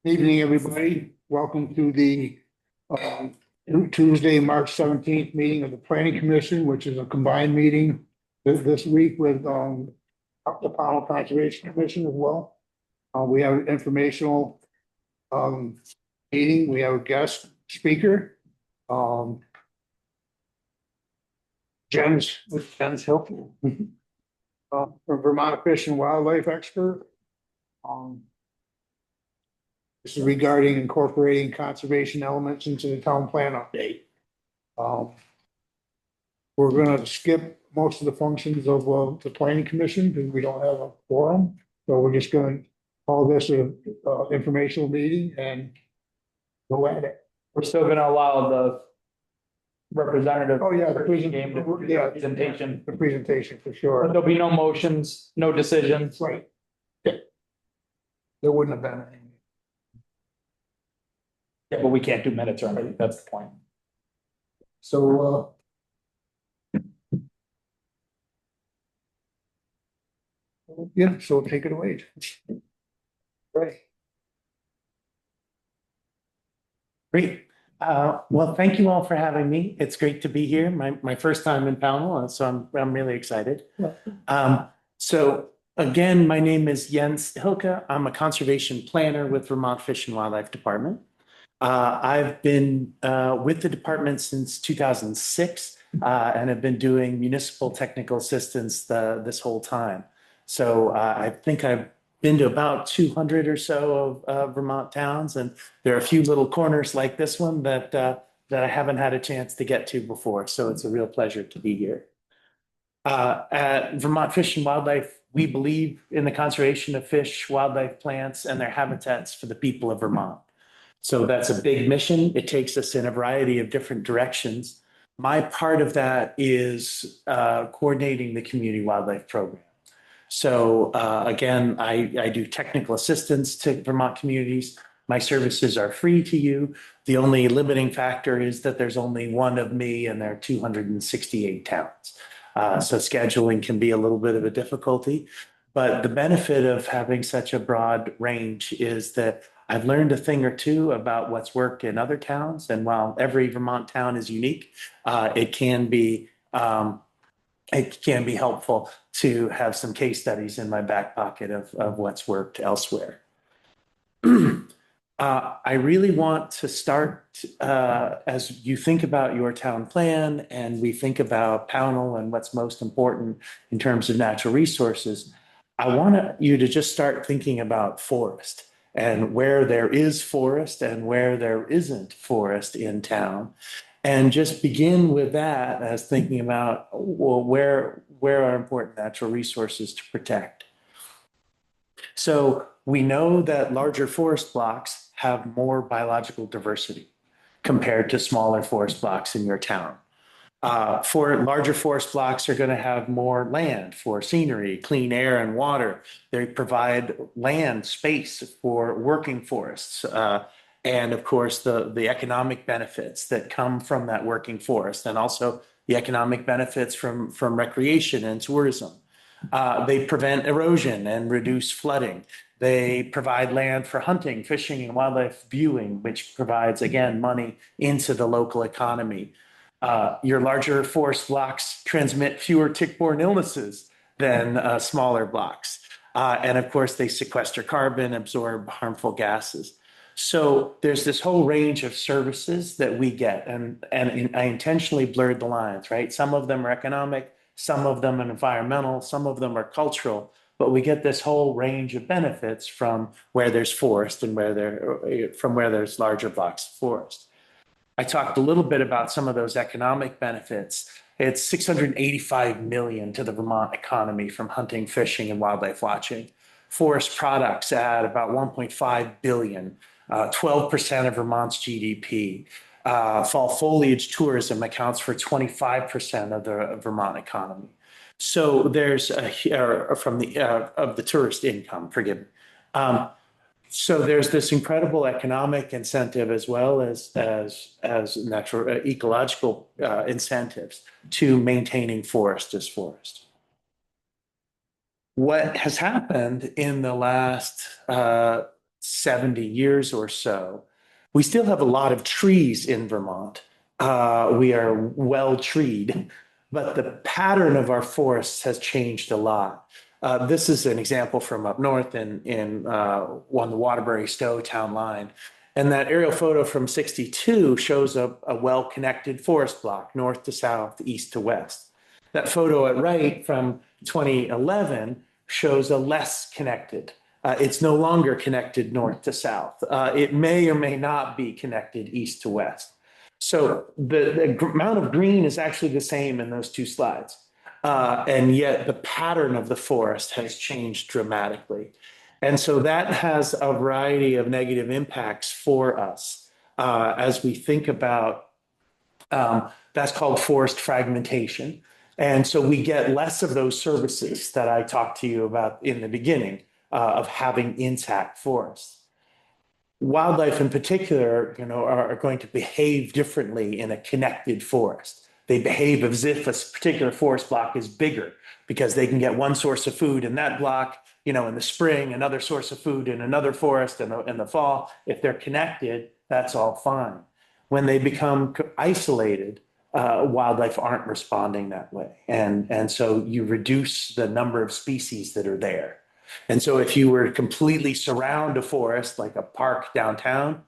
Evening, everybody. Welcome to the um, Tuesday, March 17th meeting of the Planning Commission, which is a combined meeting this week with the Powell Conservation Commission as well. We have an informational um, meeting. We have a guest speaker. Um, Jens Hilton, from Vermont Fish and Wildlife expert. Um, This is regarding incorporating conservation elements into the town plan update. Um, we're gonna skip most of the functions of the planning commission because we don't have a quorum. So we're just gonna call this a informational meeting and go at it. We're still gonna allow the representative. Oh, yeah, Presentation, the presentation for but sure. there'll be no motions, no decisions. Right. Yeah. There wouldn't have been any. Yeah, but we can't do minutes or anything, that's the point. So, yeah, so take it away. Right. Great. Well, thank you all for having me. It's great to be here. My first time in Pownell, so I'm really excited. So again, my name is Jens Hilke. I'm a conservation planner with Vermont Fish and Wildlife Department. I've been with the department since 2006 and have been doing municipal technical assistance this whole time. So I think I've been to about 200 or so of Vermont towns, and there are a few little corners like this one that I haven't had a chance to get to before. So it's a real pleasure to be here. At Vermont Fish and Wildlife, we believe in the conservation of fish, wildlife, plants, and their habitats for the people of Vermont. So that's a big mission. It takes us in a variety of different directions. My part of that is coordinating the community wildlife program. So again, I do technical assistance to Vermont communities. My services are free to you. The only limiting factor is that there's only one of me and there are 268 towns. So scheduling can be a little bit of a difficulty. But the benefit of having such a broad range is that I've learned a thing or two about what's worked in other towns. And while every Vermont town is unique, it can be helpful to have some case studies in my back pocket of what's worked elsewhere. I really want to start as you think about your town plan and we think about Pownell and what's most important in terms of natural resources. I want you to just start thinking about forest and where there is forest and where there isn't forest in town. And just begin with that as thinking about, well, where are important natural resources to protect? So we know that larger forest blocks have more biological diversity compared to smaller forest blocks in your town. For larger forest blocks are going to have more land for scenery, clean air and water. They provide land space for working forests. And of course, the economic benefits that come from that working forest, and also the economic benefits from recreation and tourism. They prevent erosion and reduce flooding. They provide land for hunting, fishing, and wildlife viewing, which provides, again, money into the local economy. Your larger forest blocks transmit fewer tick-borne illnesses than smaller blocks. And of course, they sequester carbon, absorb harmful gases. So there's this whole range of services that we get, and I intentionally blurred the lines, right? Some of them are economic, some of them are environmental, some of them are cultural, but we get this whole range of benefits from where there's forest and from where there's larger blocks of forest. I talked a little bit about some of those economic benefits. It's 685 million to the Vermont economy from hunting, fishing, and wildlife watching. Forest products add about 1.5 billion, 12% of Vermont's GDP. Fall foliage tourism accounts for 25% of the Vermont economy. So there's from the tourist income, forgive me. So there's this incredible economic incentive as well as natural ecological incentives to maintaining forest as forest. What has happened in the last 70 years or so, we still have a lot of trees in Vermont. We are well treed, but the pattern of our forests has changed a lot. This is an example from up north on the Waterbury Stowe town line. And that aerial photo from 62 shows a well-connected forest block, north to south, east to west. That photo at right from 2011 shows a less connected. It's no longer connected north to south. It may or may not be connected east to west. So the amount of green is actually the same in those two slides. And yet the pattern of the forest has changed dramatically. And so that has a variety of negative impacts for us as we think about that's called forest fragmentation. And so we get less of those services that I talked to you about in the beginning of having intact forests. Wildlife in particular, are going to behave differently in a connected forest. They behave as if a particular forest block is bigger because they can get one source of food in that block, in the spring, another source of food in another forest in the fall. If they're connected, that's all fine. When they become isolated, wildlife aren't responding that way. And so you reduce the number of species that are there. And so if you were to completely surround a forest, like a park downtown,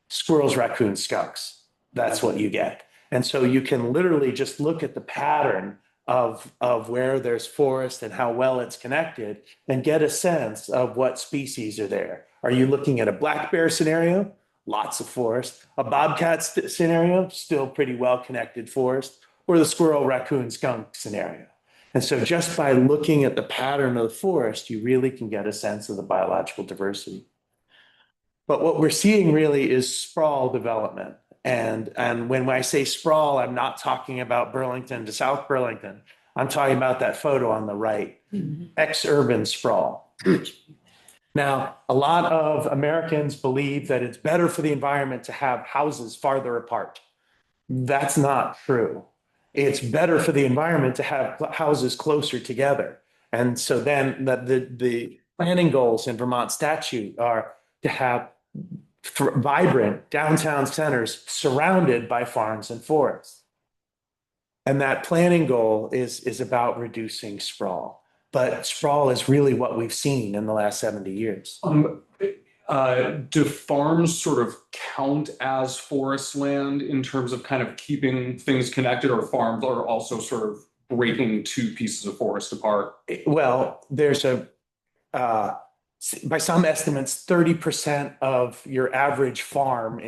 squirrels, raccoons, skunks, that's what you get. And so you can literally just look at the pattern of where there's forest and how well it's connected and get a sense of what species are there. Are you looking at a black bear scenario? Lots of forest. A bobcat scenario, still pretty well connected forest, or the squirrel, raccoon, skunk scenario. And so just by looking at the pattern of the forest, you really can get a sense of the biological diversity. But what we're seeing really is sprawl development. And when I say sprawl, I'm not talking about Burlington to South Burlington. I'm talking about that photo on the right, ex-urban sprawl. Now, a lot of Americans believe that it's better for the environment to have houses farther apart. That's not true. It's better for the environment to have houses closer together. And so then the planning goals in Vermont statute are to have vibrant downtown centers surrounded by farms and forests. And that planning goal is about reducing sprawl. But sprawl is really what we've seen in the last 70 years. Do farms sort of count as forest land in terms of kind of keeping things connected, or farms are also sort of breaking two pieces of forest apart? Well, there's by some estimates, 30% of your average farm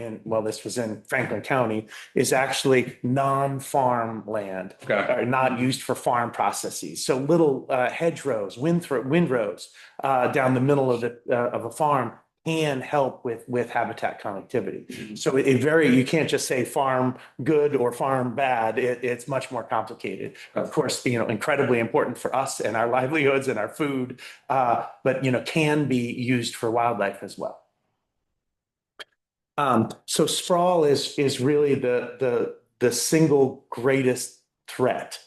this was in Franklin County, is actually non-farm land, not used for farm processes. So little hedgerows, windrows down the middle of a farm can help with habitat connectivity. So you can't just say farm good or farm bad. It's much more complicated. Of course, incredibly important for us and our livelihoods and our food, but can be used for wildlife as well. So sprawl is really the single greatest threat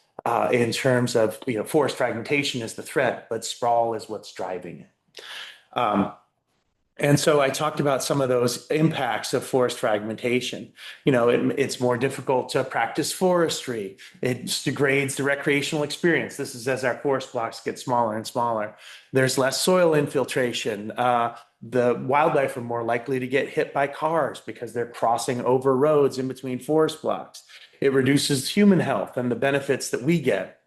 in terms of forest fragmentation is the threat, but sprawl is what's driving it. And so I talked about some of those impacts of forest fragmentation. It's more difficult to practice forestry. It degrades the recreational experience. This is as our forest blocks get smaller and smaller. There's less soil infiltration. The wildlife are more likely to get hit by cars because they're crossing over roads in between forest blocks. It reduces human health and the benefits that we get.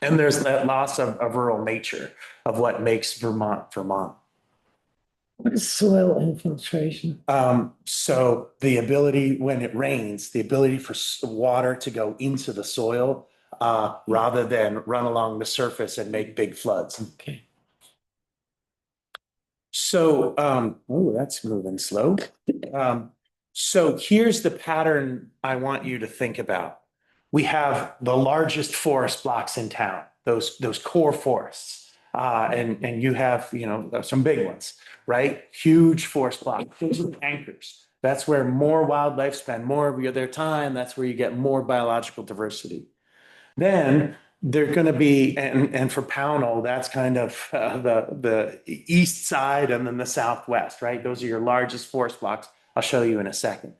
And there's that loss of rural nature of what makes Vermont, Vermont. What is soil infiltration? So the ability, when it rains, the ability for water to go into the soil rather than run along the surface and make big floods. Okay. So, that's moving slow. So here's the pattern I want you to think about. We have the largest forest blocks in town, those core forests. And you have, some big ones, right? Huge forest blocks. Those are anchors. That's where more wildlife spend more of their time. That's where you get more biological diversity. Then they're going to be, and for Pownell, that's kind of the east side and then the southwest, right? Those are your largest forest blocks. I'll show you in a second.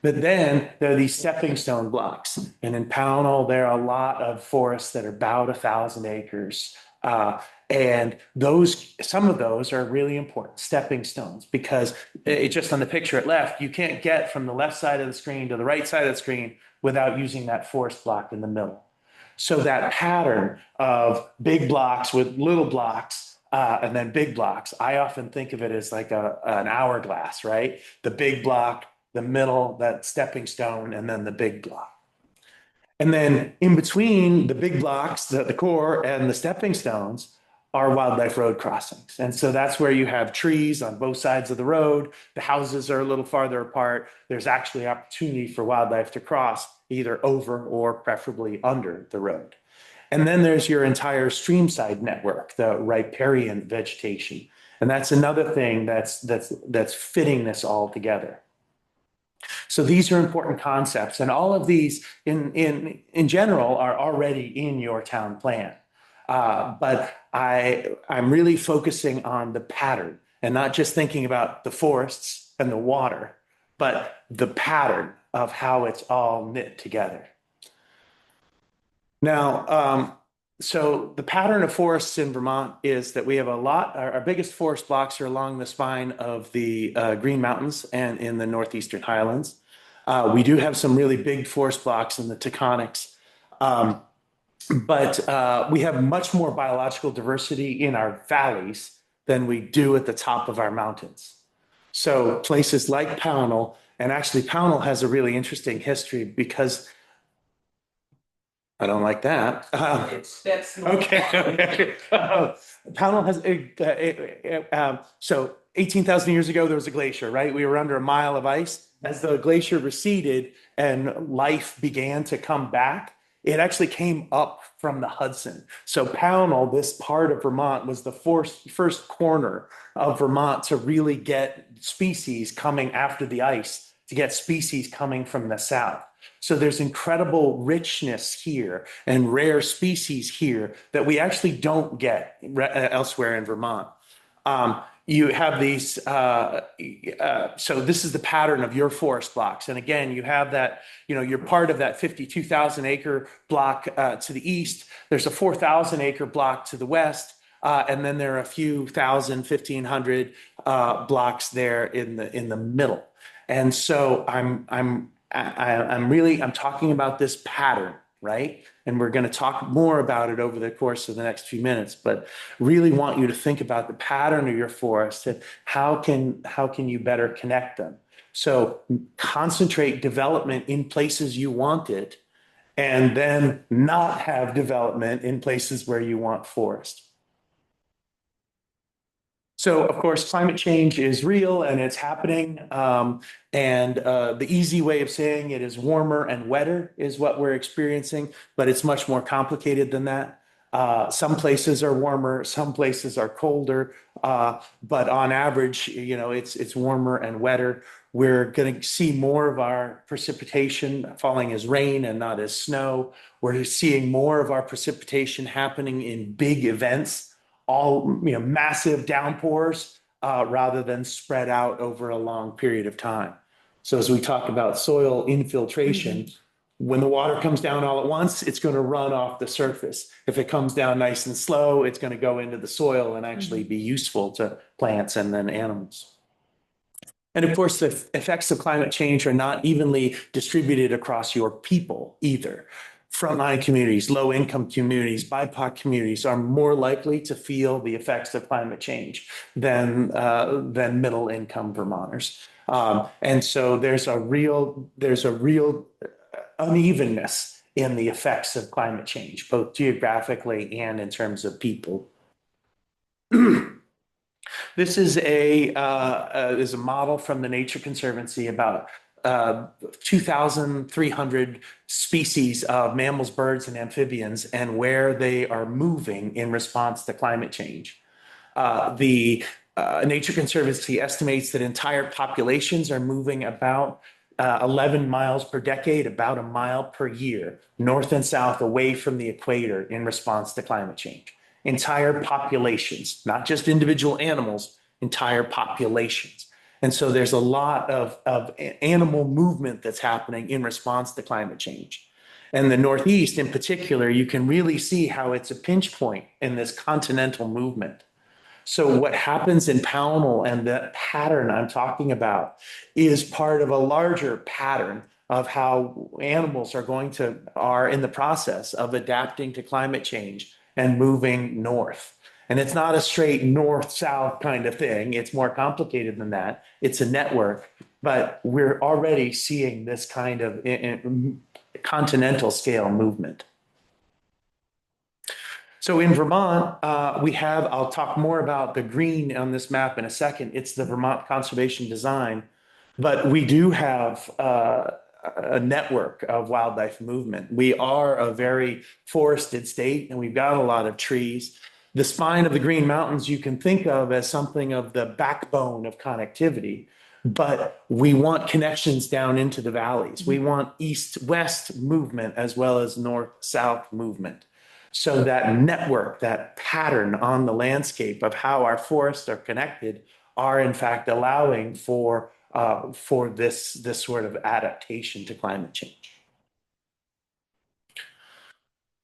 But then there are these stepping stone blocks. And in Pownell, there are a lot of forests that are about 1,000 acres. And some of those are really important stepping stones because just on the picture at left, you can't get from the left side of the screen to the right side of the screen without using that forest block in the middle. So that pattern of big blocks with little blocks and then big blocks, I often think of it as like an hourglass, right? The big block, the middle, that stepping stone, and then the big block. And then in between the big blocks, the core and the stepping stones are wildlife road crossings. And so that's where you have trees on both sides of the road. The houses are a little farther apart. There's actually opportunity for wildlife to cross either over or preferably under the road. And then there's your entire streamside network, the riparian vegetation. And that's another thing that's fitting this all together. So these are important concepts, and all of these in general are already in your town plan. But I'm really focusing on the pattern and not just thinking about the forests and the water, but the pattern of how it's all knit together. Now, so the pattern of forests in Vermont is that we have our biggest forest blocks are along the spine of the Green Mountains and in the Northeastern Highlands. We do have some really big forest blocks in the Taconics. But we have much more biological diversity in our valleys than we do at the top of our mountains. So places like Pownell, and actually Pownell has a really interesting history because I don't like that. Okay. Pownell has so 18,000 years ago, there was a glacier, right? We were under a mile of ice. As the glacier receded and life began to come back, it actually came up from the Hudson. So Pownell, this part of Vermont, was the first corner of Vermont to really get species coming after the ice, to get species coming from the south. So there's incredible richness here and rare species here that we actually don't get elsewhere in Vermont. You have these, so this is the pattern of your forest blocks. And again, you have that, you're part of that 52,000 acre block to the east. There's a 4,000 acre block to the west. And then there are a few thousand, 1,500 blocks there in the middle. And so I'm talking about this pattern, right? And we're going to talk more about it over the course of the next few minutes, but really want you to think about the pattern of your forest and how can you better connect them? So concentrate development in places you want it, and then not have development in places where you want forest. So, of course, climate change is real and it's happening. And the easy way of saying it is warmer and wetter is what we're experiencing, but it's much more complicated than that. Some places are warmer, some places are colder, but on average, it's warmer and wetter. We're going to see more of our precipitation falling as rain and not as snow. We're seeing more of our precipitation happening in big events, all massive downpours rather than spread out over a long period of time. So as we talk about soil infiltration, when the water comes down all at once, it's going to run off the surface. If it comes down nice and slow, it's going to go into the soil and actually be useful to plants and then animals. And of course, the effects of climate change are not evenly distributed across your people either. Frontline communities, low-income communities, BIPOC communities are more likely to feel the effects of climate change than middle-income Vermonters. And so there's a real unevenness in the effects of climate change, both geographically and in terms of people. This is a model from the Nature Conservancy about 2,300 species of mammals, birds, and amphibians, and where they are moving in response to climate change. The Nature Conservancy estimates that entire populations are moving about 11 miles per decade, about a mile per year, north and south away from the equator in response to climate change. Entire populations, not just individual animals, entire populations. And so there's a lot of animal movement that's happening in response to climate change. And the Northeast in particular, you can really see how it's a pinch point in this continental movement. So what happens in Pownell and the pattern I'm talking about is part of a larger pattern of how animals are in the process of adapting to climate change and moving north. And it's not a straight north-south kind of thing. It's more complicated than that. It's a network, but we're already seeing this kind of continental scale movement. So in Vermont, I'll talk more about the green on this map in a second. It's the Vermont Conservation Design, but we do have a network of wildlife movement. We are a very forested state and we've got a lot of trees. The spine of the Green Mountains you can think of as something of the backbone of connectivity, but we want connections down into the valleys. We want east-west movement as well as north-south movement. So that network, that pattern on the landscape of how our forests are connected are in fact allowing for this sort of adaptation to climate change.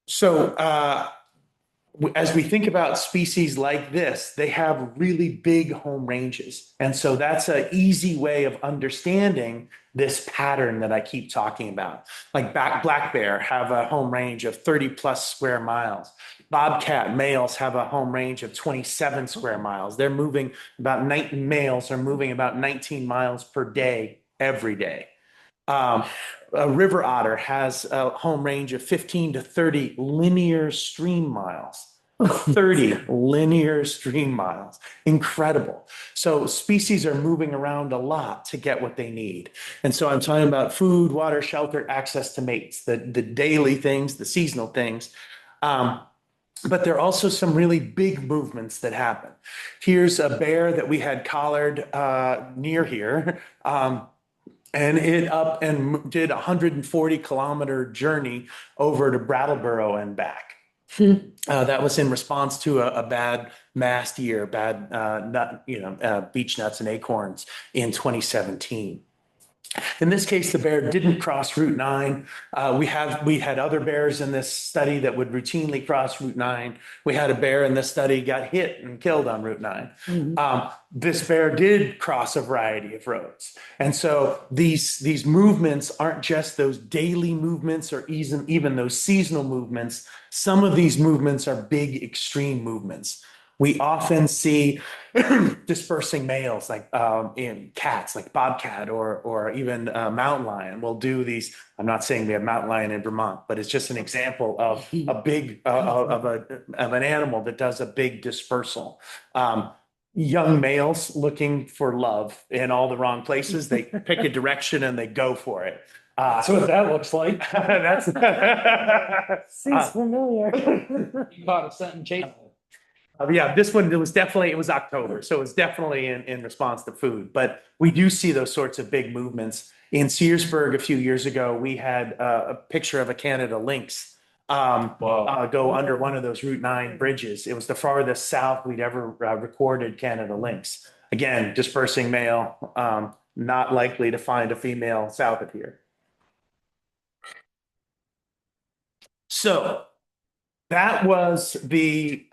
So as we think about species like this, they have really big home ranges. And so that's an easy way of understanding this pattern that I keep talking about. Like black bear have a home range of 30 plus square miles. Bobcat males have a home range of 27 square miles. Males are moving about 19 miles per day every day. A river otter has a home range of 15 to 30 linear stream miles. 30 linear stream miles. Incredible. So species are moving around a lot to get what they need. And so I'm talking about food, water, shelter, access to mates, the daily things, the seasonal things. But there are also some really big movements that happen. Here's a bear that we had collared near here. And it up and did a 140-kilometer journey over to Brattleboro and back. That was in response to a bad mast year, beech nuts and acorns in 2017. In this case, the bear didn't cross Route 9. We had other bears in this study that would routinely cross Route 9. We had a bear in this study got hit and killed on Route 9. Mm-hmm. This bear did cross a variety of roads. And so these movements aren't just those daily movements or even those seasonal movements. Some of these movements are big extreme movements. We often see dispersing males like in cats, like bobcat or even mountain lion will do these. I'm not saying we have mountain lion in Vermont, but it's just an example of a big of an animal that does a big dispersal. Young males looking for love in all the wrong places. They pick a direction and they go for it. That's what that looks like. Seems familiar. You caught a sentence chase. Yeah, this one, it was October. So it was definitely in response to food. But we do see those sorts of big movements. In Searsburg a few years ago, we had a picture of a Canada lynx go under one of those Route 9 bridges. It was the farthest south we'd ever recorded Canada lynx. Again, dispersing male, not likely to find a female south of here. So that was the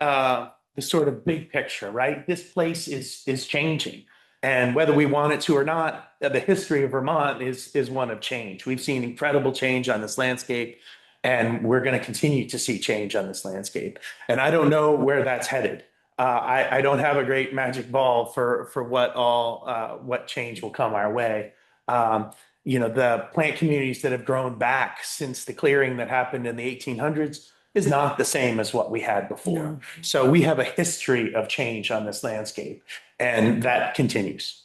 sort of big picture, right? This place is changing. And whether we want it to or not, the history of Vermont is one of change. We've seen incredible change on this landscape, and we're going to continue to see change on this landscape. And I don't know where that's headed. I don't have a great magic ball for what change will come our way. The plant communities that have grown back since the clearing that happened in the 1800s is not the same as what we had before. Yeah. So we have a history of change on this landscape, and that continues.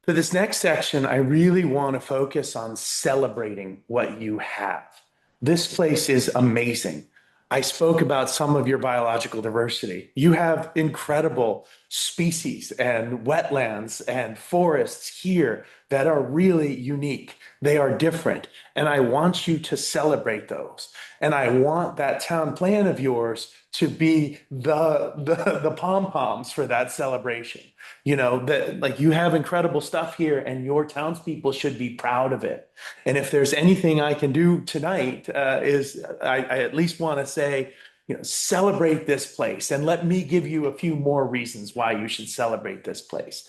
For this next section, I really want to focus on celebrating what you have. This place is amazing. I spoke about some of your biological diversity. You have incredible species and wetlands and forests here that are really unique. They are different. And I want you to celebrate those. And I want that town plan of yours to be the pom-poms for that celebration. You know, that like you have incredible stuff here and your townspeople should be proud of it. And if there's anything I can do tonight, is I at least want to say, you know, celebrate this place and let me give you a few more reasons why you should celebrate this place,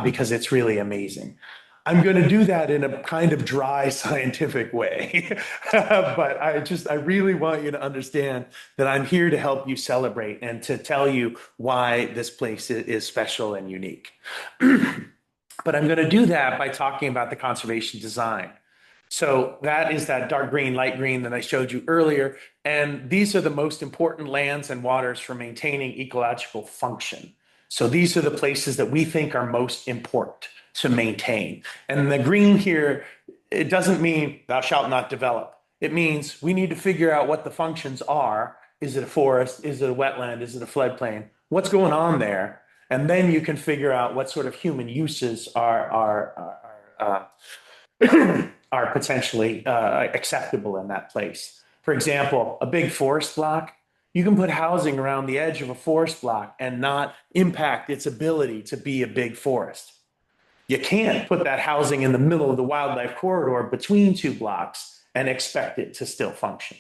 because it's really amazing. I'm going to do that in a kind of dry scientific way, but I really want you to understand that I'm here to help you celebrate and to tell you why this place is special and unique. But I'm going to do that by talking about the conservation design. So that is that dark green, light green that I showed you earlier. And these are the most important lands and waters for maintaining ecological function. So these are the places that we think are most important to maintain. And the green here, it doesn't mean thou shalt not develop. It means we need to figure out what the functions are. Is it a forest? Is it a wetland? Is it a floodplain? What's going on there? And then you can figure out what sort of human uses are potentially acceptable in that place. For example, a big forest block, you can put housing around the edge of a forest block and not impact its ability to be a big forest. You can't put that housing in the middle of the wildlife corridor between two blocks and expect it to still function.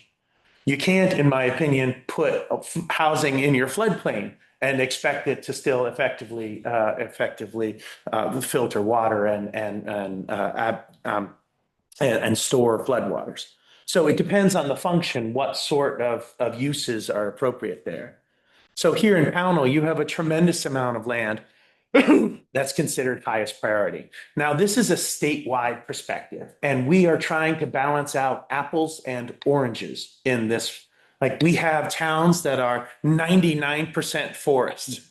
You can't, in my opinion, put housing in your floodplain and expect it to still effectively filter water and store floodwaters. So it depends on the function, what sort of uses are appropriate there. So here in Pownell, you have a tremendous amount of land that's considered highest priority. Now, this is a statewide perspective, and we are trying to balance out apples and oranges in this. Like we have towns that are 99% forest.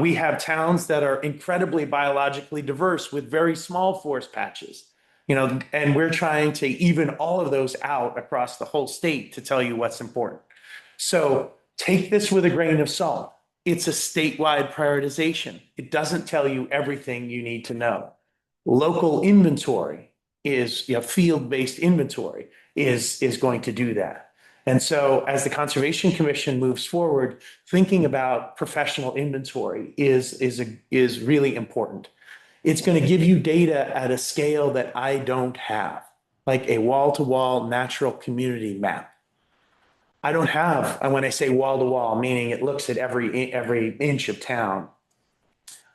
We have towns that are incredibly biologically diverse with very small forest patches. You know, and we're trying to even all of those out across the whole state to tell you what's important. So take this with a grain of salt. It's a statewide prioritization. It doesn't tell you everything you need to know. Local inventory is, you know, field-based inventory is going to do that. And so as the Conservation Commission moves forward, thinking about professional inventory is really important. It's going to give you data at a scale that I don't have, like a wall-to-wall natural community map. I don't have, and when I say wall-to-wall, meaning it looks at every inch of town.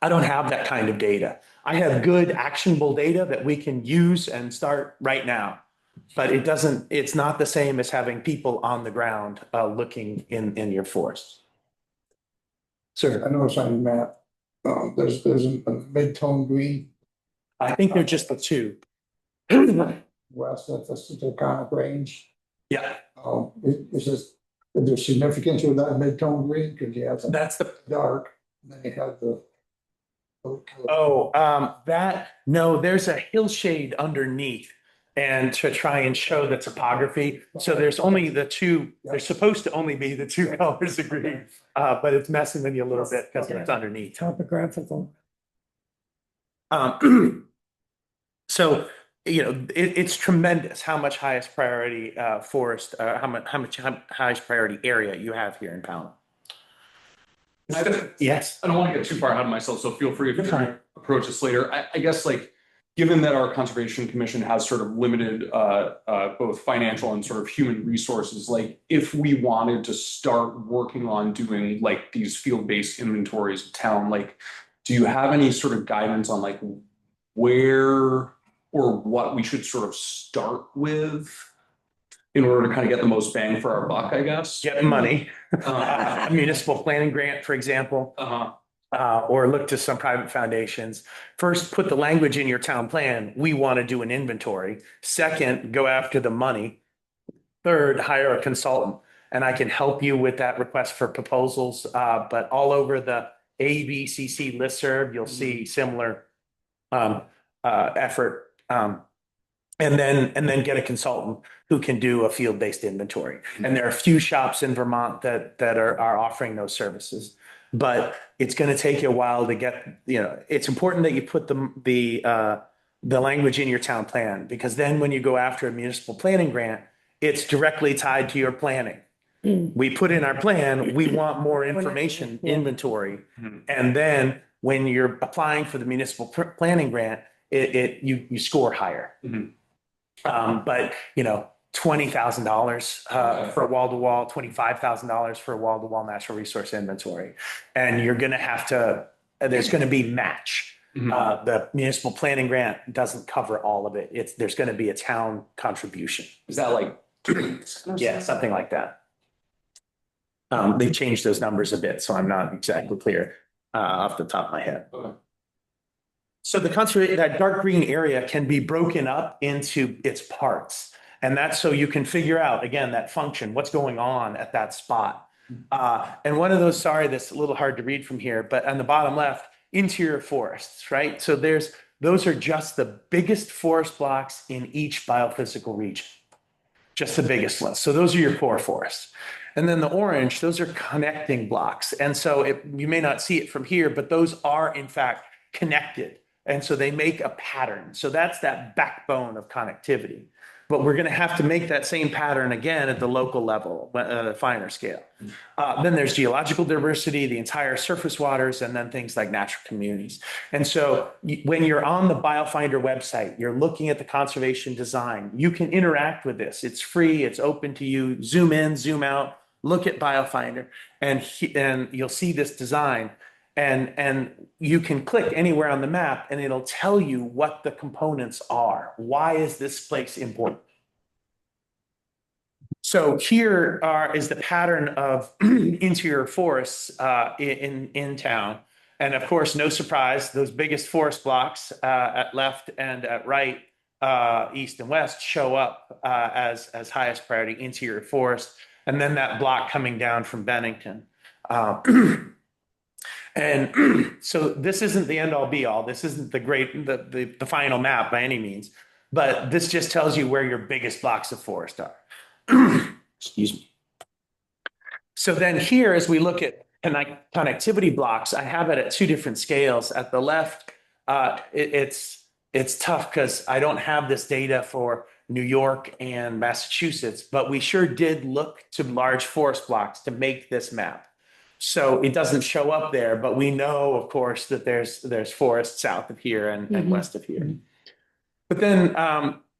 I don't have that kind of data. I have good actionable data that we can use and start right now. But it's not the same as having people on the ground looking in your forest. Sir, I noticed on your map, there's a mid-tone green I think they're just the two. west of the Secaucus Range. Yeah, Is there significance with that mid-tone green? Because you have the that's the, dark, and then you have the. no, there's a hillshade underneath. And to try and show the topography. So there's only the two, there's supposed to only be the two colors of green, but it's messing with you a little bit because it's underneath. Topographical. So, you know, it's tremendous how much highest priority forest, how much highest priority area you have here in Pownell. Yes. I don't want to get too far ahead of myself, so feel free You're to fine. approach this later. I guess like, given that our Conservation Commission has sort of limited both financial and sort of human resources, like if we wanted to start working on doing like these field-based inventories of town, like, do you have any sort of guidance on like where or what we should sort of start with in order to kind of get the most bang for our buck, I guess? Get money, a municipal planning grant, for example. Or look to some private foundations. First, put the language in your town plan. We want to do an inventory. Second, go after the money. Third, hire a consultant. And I can help you with that request for proposals. But all over the ABCC listserv, you'll see similar effort And then get a consultant who can do a field-based inventory. And there are a few shops in Vermont that are offering those services. But it's going to take you a while to get, it's important that you put the language in your town plan, because then when you go after a municipal planning grant, it's directly tied to your planning. We put in our plan, we want more information, inventory. And then when you're applying for the municipal planning grant, you score higher. But $20,000 for a wall-to-wall, $25,000 for a wall-to-wall natural resource inventory. And you're going to have to, there's going to be match. The municipal planning grant doesn't cover all of it. There's going to be a town contribution. Is that like? Yeah, something like that. They've changed those numbers a bit, so I'm not exactly clear off the top of my head. Okay. So that dark green area can be broken up into its parts. And that's so you can figure out, again, that function, what's going on at that spot. And one of those, sorry, that's a little hard to read from here, but on the bottom left, interior forests, right? So those are just the biggest forest blocks in each biophysical region, just the biggest ones. So those are your core forests. And then the orange, those are connecting blocks. And so you may not see it from here, but those are in fact connected. And so they make a pattern. So that's that backbone of connectivity. But we're going to have to make that same pattern again at the local level, finer scale. Then there's geological diversity, the entire surface waters, and then things like natural communities. And so when you're on the BioFinder website, you're looking at the conservation design, you can interact with this. It's free, it's open to you. Zoom in, zoom out, look at BioFinder, and you'll see this design. And you can click anywhere on the map and it'll tell you what the components are. Why is this place important? So here is the pattern of interior forests in town. And of course, no surprise, those biggest forest blocks at left and at right, east and west, show up as highest priority interior forest. And then that block coming down from Bennington. And so this isn't the end all be all. This isn't the final map by any means, but this just tells you where your biggest blocks of forest are. Excuse me. So then here, as we look at connectivity blocks, I have it at two different scales. At the left, it's tough because I don't have this data for New York and Massachusetts, but we sure did look to large forest blocks to make this map. So it doesn't show up there, but we know, of course, that there's forest south of here and west of here. But then,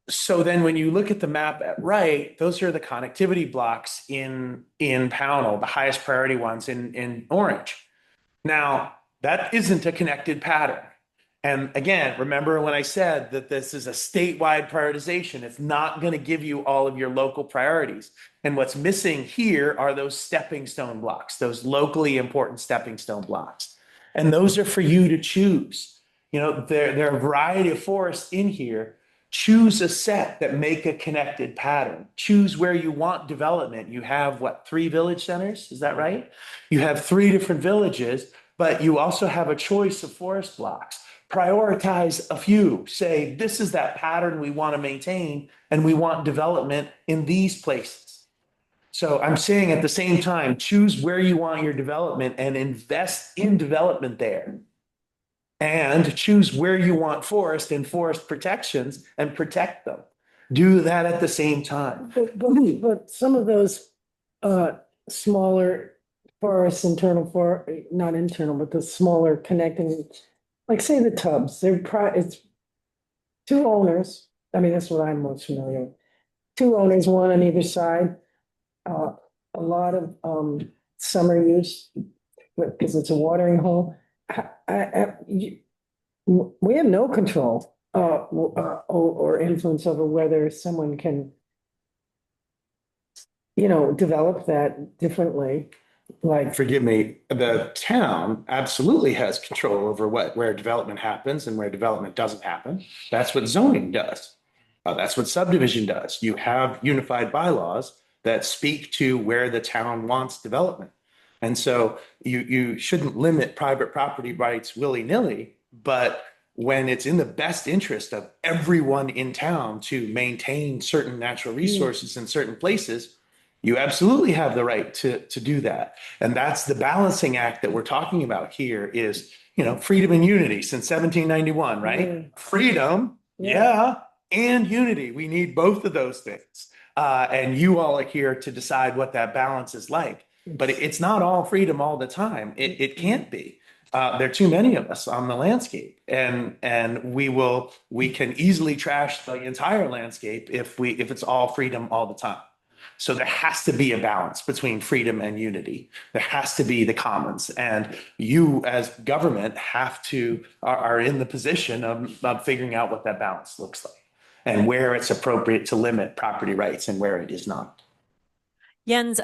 so then when you look at the map at right, those are the connectivity blocks in Pownell, the highest priority ones in orange. Now, that isn't a connected pattern. And again, remember when I said that this is a statewide prioritization, it's not going to give you all of your local priorities. And what's missing here are those stepping stone blocks, those locally important stepping stone blocks. And those are for you to choose. There are a variety of forests in here. Choose a set that make a connected pattern. Choose where you want development. You have 3 village centers? Is that right? You have 3 different villages, but you also have a choice of forest blocks. Prioritize a few. Say, this is that pattern we want to maintain, and we want development in these places. So I'm saying at the same time, choose where you want your development and invest in development there. And choose where you want forest and forest protections and protect them. Do that at the same time. But some of those smaller forests, not internal, but the smaller connecting, like say the tubs, it's 2 owners. I mean, that's what I'm most familiar with. 2 owners, one on either side. A lot of summer use because it's a watering hole. We have no control or influence over whether someone can, develop that differently. Like, forgive me, the town absolutely has control over where development happens and where development doesn't happen. That's what zoning does. That's what subdivision does. You have unified bylaws that speak to where the town wants development. And so you shouldn't limit private property rights willy-nilly, but when it's in the best interest of everyone in town to maintain certain natural resources in certain places, you absolutely have the right to do that. And that's the balancing act that we're talking about here is, you know, freedom and unity since 1791, right? Yeah. Freedom, yeah, and unity. We need both of those things. And you all are here to decide what that balance is like. But it's not all freedom all the time. It can't be. There are too many of us on the landscape, and we can easily trash the entire landscape if it's all freedom all the time. So there has to be a balance between freedom and unity. There has to be the commons, and you as government are in the position of figuring out what that balance looks like and where it's appropriate to limit property rights and where it is not. Jens,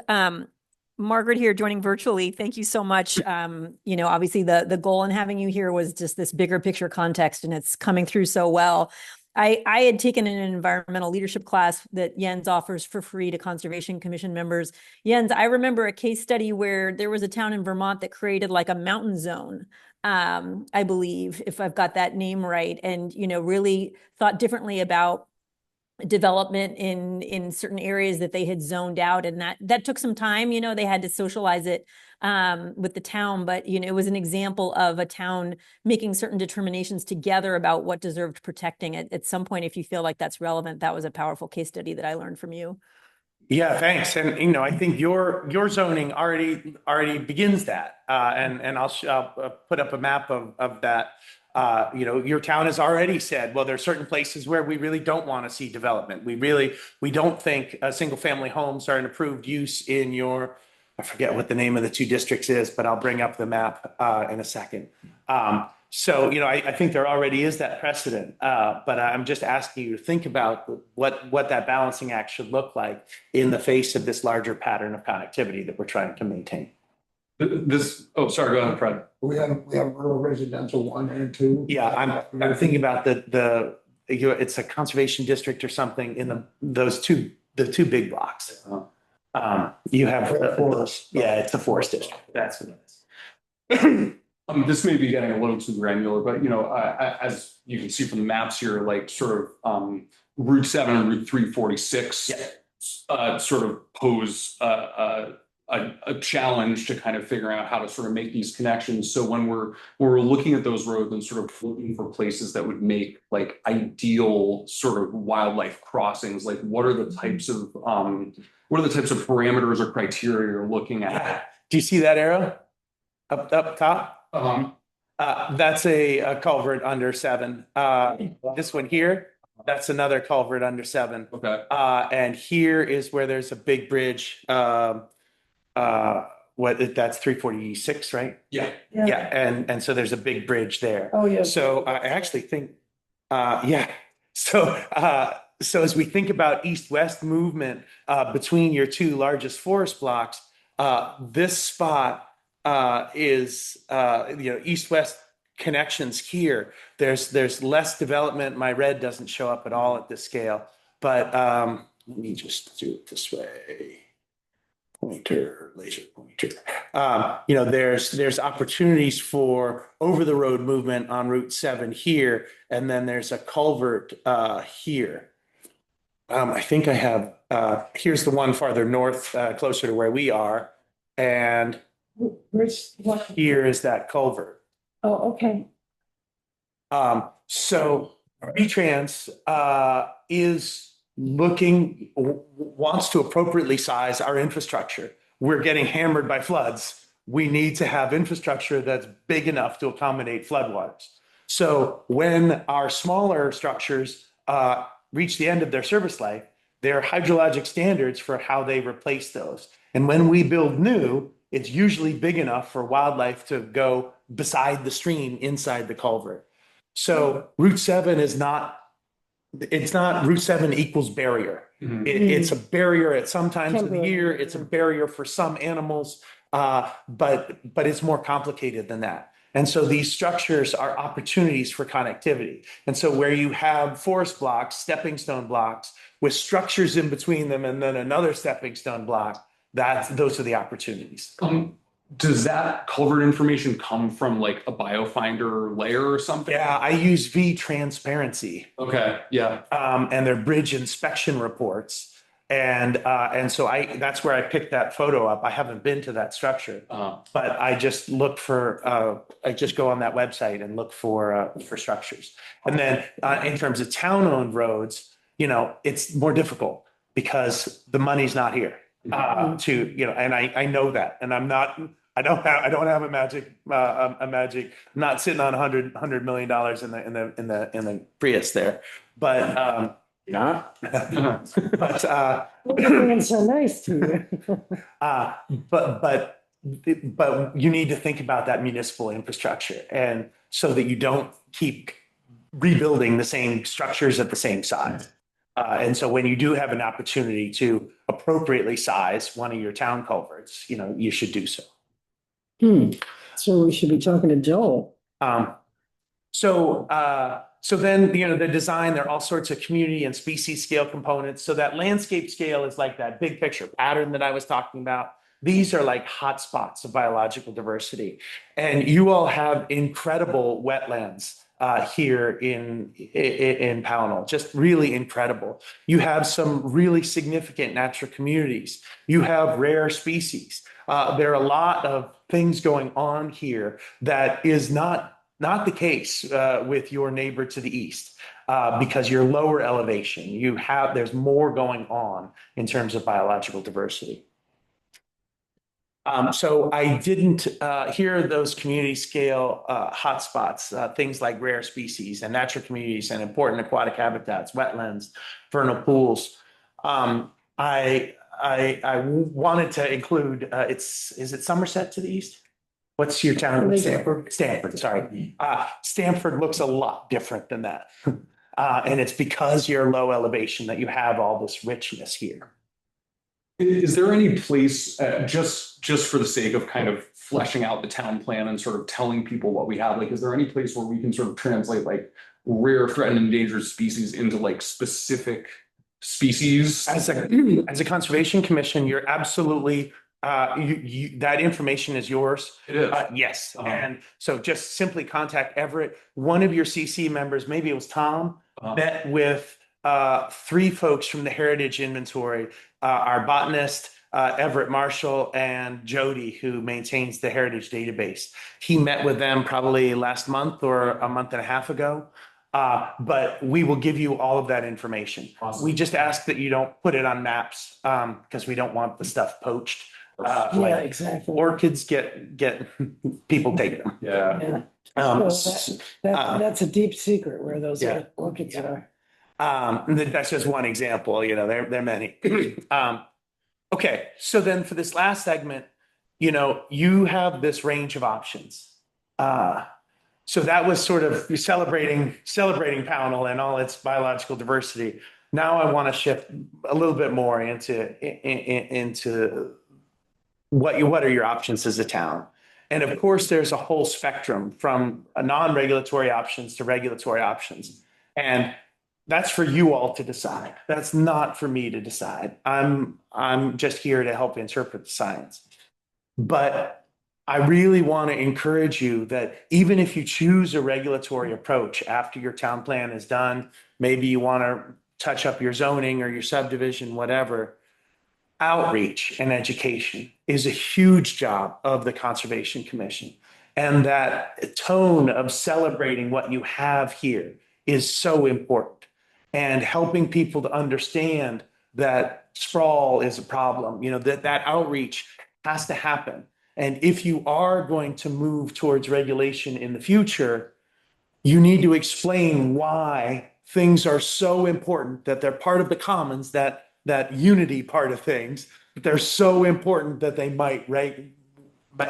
Margaret here joining virtually. Thank you so much. Obviously the goal in having you here was just this bigger picture context, and it's coming through so well. I had taken an environmental leadership class that Jens offers for free to Conservation Commission members. Jens, I remember a case study where there was a town in Vermont that created like a mountain zone, I believe, if I've got that name right, and, really thought differently about development in certain areas that they had zoned out, and that took some time. They had to socialize it with the town, but it was an example of a town making certain determinations together about what deserved protecting. At some point, if you feel like that's relevant, that was a powerful case study that I learned from you. Yeah, thanks. And I think your zoning already begins that. And I'll put up a map of that. Your town has already said, well, there are certain places where we really don't want to see development. We don't think single family homes are an approved use in I forget what the name of the two districts is, but I'll bring up the map in a second. I think there already is that precedent, but I'm just asking you to think about what that balancing act should look like in the face of this larger pattern of connectivity that we're trying to maintain. Sorry, go ahead, Fred. We have rural residential 1 and 2. Yeah, I'm thinking about it's a conservation district or something in the two big blocks. You have Forest. Yeah, it's a forest district. That's what it is. This may be getting a little too granular, but as you can see from the maps here, like sort of Route 7 and Route 346 sort of pose a challenge to kind of figuring out how to sort of make these connections. So when we're looking at those roads and sort of looking for places that would make like ideal sort of wildlife crossings, like what are the types of parameters or criteria you're looking at? Do you see that arrow up top? That's a culvert under 7. This one here, that's another culvert under 7. Okay. And here is where there's a big bridge. That's 346, right? Yeah. Yeah. And so there's a big bridge there. Oh, yeah. So I actually think, So as we think about east-west movement between your two largest forest blocks, this spot is east-west connections here. There's less development. My red doesn't show up at all at this scale, but let me just do it this way. Laser pointer. There's opportunities for over the road movement on Route 7 here, and then there's a culvert here. I think I have. Here's the one farther north, closer to where we are, and here is that culvert. Oh, okay. So VTrans wants to appropriately size our infrastructure. We're getting hammered by floods. We need to have infrastructure that's big enough to accommodate floodwaters. So when our smaller structures reach the end of their service life, there are hydrologic standards for how they replace those. And when we build new, it's usually big enough for wildlife to go beside the stream inside the culvert. So Route 7 is not, Route 7 equals barrier. Mhm. It's a barrier at some times of the year. It's a barrier for some animals, but it's more complicated than that. And so these structures are opportunities for connectivity. And so where you have forest blocks, stepping stone blocks with structures in between them, and then another stepping stone block, those are the opportunities. does that culvert information come from like a BioFinder layer or something? Yeah, I use V Transparency, Okay, yeah. and their bridge inspection reports. And so that's where I picked that photo up. I haven't been to that structure, but I just look for, I just go on that website and look for structures. And then, in terms of town-owned roads, you know, it's more difficult because the money's not here, to, you know, and I know that, and I don't have a magic, I'm not sitting on $100 million in the Prius there, but, Not? but, Being so nice to you. but you need to think about that municipal infrastructure, and so that you don't keep rebuilding the same structures at the same size. And so when you do have an opportunity to appropriately size one of your town culverts, you know, you should do so. So we should be talking to Joel. So then, you know, the design, there are all sorts of community and species scale components. So that landscape scale is like that big picture pattern that I was talking about. These are like hotspots of biological diversity. And you all have incredible wetlands here in Pownell, just really incredible. You have some really significant natural communities. You have rare species. There are a lot of things going on here that is not the case with your neighbor to the east, because you're lower elevation. There's more going on in terms of biological diversity. So I didn't hear those community scale hotspots, things like rare species and natural communities and important aquatic habitats, wetlands, vernal pools. I wanted to include, is it Somerset to the east? What's your town? Stamford. Stanford, sorry. Stanford looks a lot different than that. And it's because you're low elevation that you have all this richness here. Is there any place, just for the sake of kind of fleshing out the town plan and sort of telling people what we have, like, is there any place where we can sort of translate like rare, threatened, endangered species into like specific species? As a conservation commission, you're absolutely, that information is yours. It is. Yes. And so just simply contact Everett. One of your CC members, maybe it was Tom, met with 3 folks from the Heritage Inventory, our botanist, Everett Marshall, and Jody, who maintains the Heritage database. He met with them probably last month or a month and a half ago. But we will give you all of that information. Awesome. We just ask that you don't put it on maps, because we don't want the stuff poached. Yeah, Like exactly. orchids get people take them. Yeah. Yeah. So that's a deep secret where those Yeah. orchids are. That's just one example, you know, there are many. Okay, so then for this last segment, you know, you have this range of options. So that was sort of celebrating Pownell and all its biological diversity. Now I want to shift a little bit more into what are your options as a town. And of course, there's a whole spectrum from non-regulatory options to regulatory options. And that's for you all to decide. That's not for me to decide. I'm just here to help interpret the science. But I really want to encourage you that even if you choose a regulatory approach after your town plan is done, maybe you want to touch up your zoning or your subdivision, whatever, outreach and education is a huge job of the Conservation Commission. And that tone of celebrating what you have here is so important. And helping people to understand that sprawl is a problem, you know, that outreach has to happen. And if you are going to move towards regulation in the future, you need to explain why things are so important, that they're part of the commons, that unity part of things, but they're so important that they might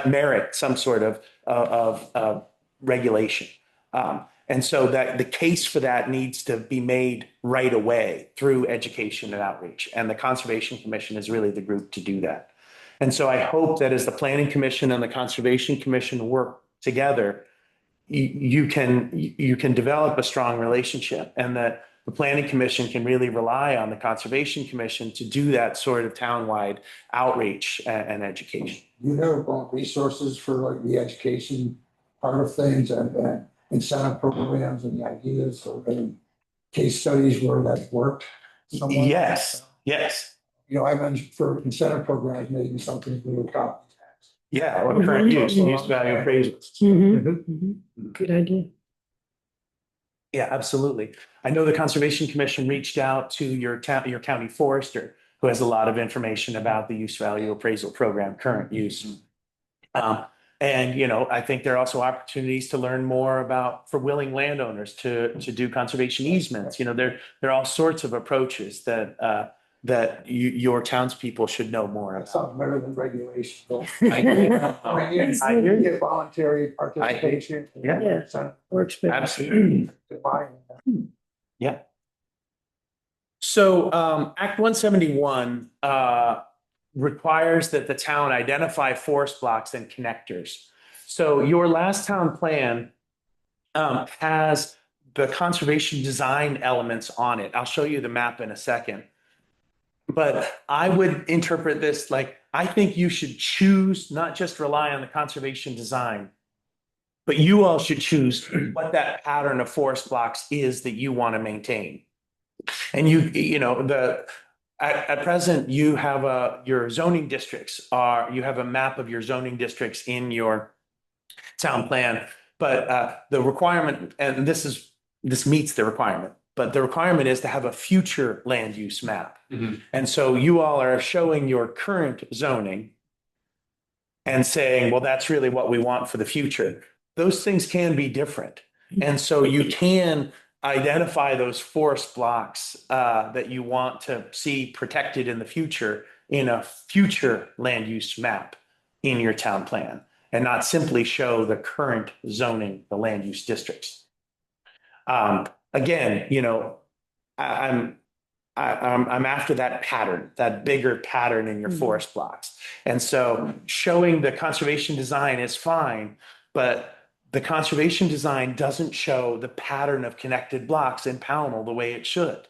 merit some sort of regulation. And so that the case for that needs to be made right away through education and outreach. And the Conservation Commission is really the group to do that. And so I hope that as the Planning Commission and the Conservation Commission work together, you can develop a strong relationship, and that the planning commission can really rely on the conservation commission to do that sort of townwide outreach and education. You have resources for like the education part of things and incentive programs and the ideas or any case studies where that's worked? somewhere? Yes, yes. You know, I mentioned for incentive programs, maybe something to do with property tax. Yeah, or current use value appraisals. Good idea. Yeah, absolutely. I know the Conservation Commission reached out to your town, your county forester, who has a lot of information about the use value appraisal program, current use. And, you know, I think there are also opportunities to learn more about, for willing landowners to do conservation easements. You know, there are all sorts of approaches that, your townspeople should know more That about. sounds better than regulation. I hear I you. hear you. Voluntary participation. Yeah. Yeah. Works better. Absolutely. Yeah. So Act 171 requires that the town identify forest blocks and connectors. So your last town plan has the conservation design elements on it. I'll show you the map in a second. But I would interpret this like, I think you should choose, not just rely on the conservation design, but you all should choose what that pattern of forest blocks is that you want to maintain. And you know, at present, you have your zoning districts you have a map of your zoning districts in your town plan. But the requirement, and this meets the requirement, but the requirement is to have a future land use map. Mhm. And so you all are showing your current zoning and saying, well, that's really what we want for the future. Those things can be different. And so you can identify those forest blocks that you want to see protected in the future in a future land use map in your town plan, and not simply show the current zoning, the land use districts. Again, you know, I'm after that pattern, that bigger pattern in your forest blocks. And so showing the conservation design is fine, but the conservation design doesn't show the pattern of connected blocks in Pownell the way it should.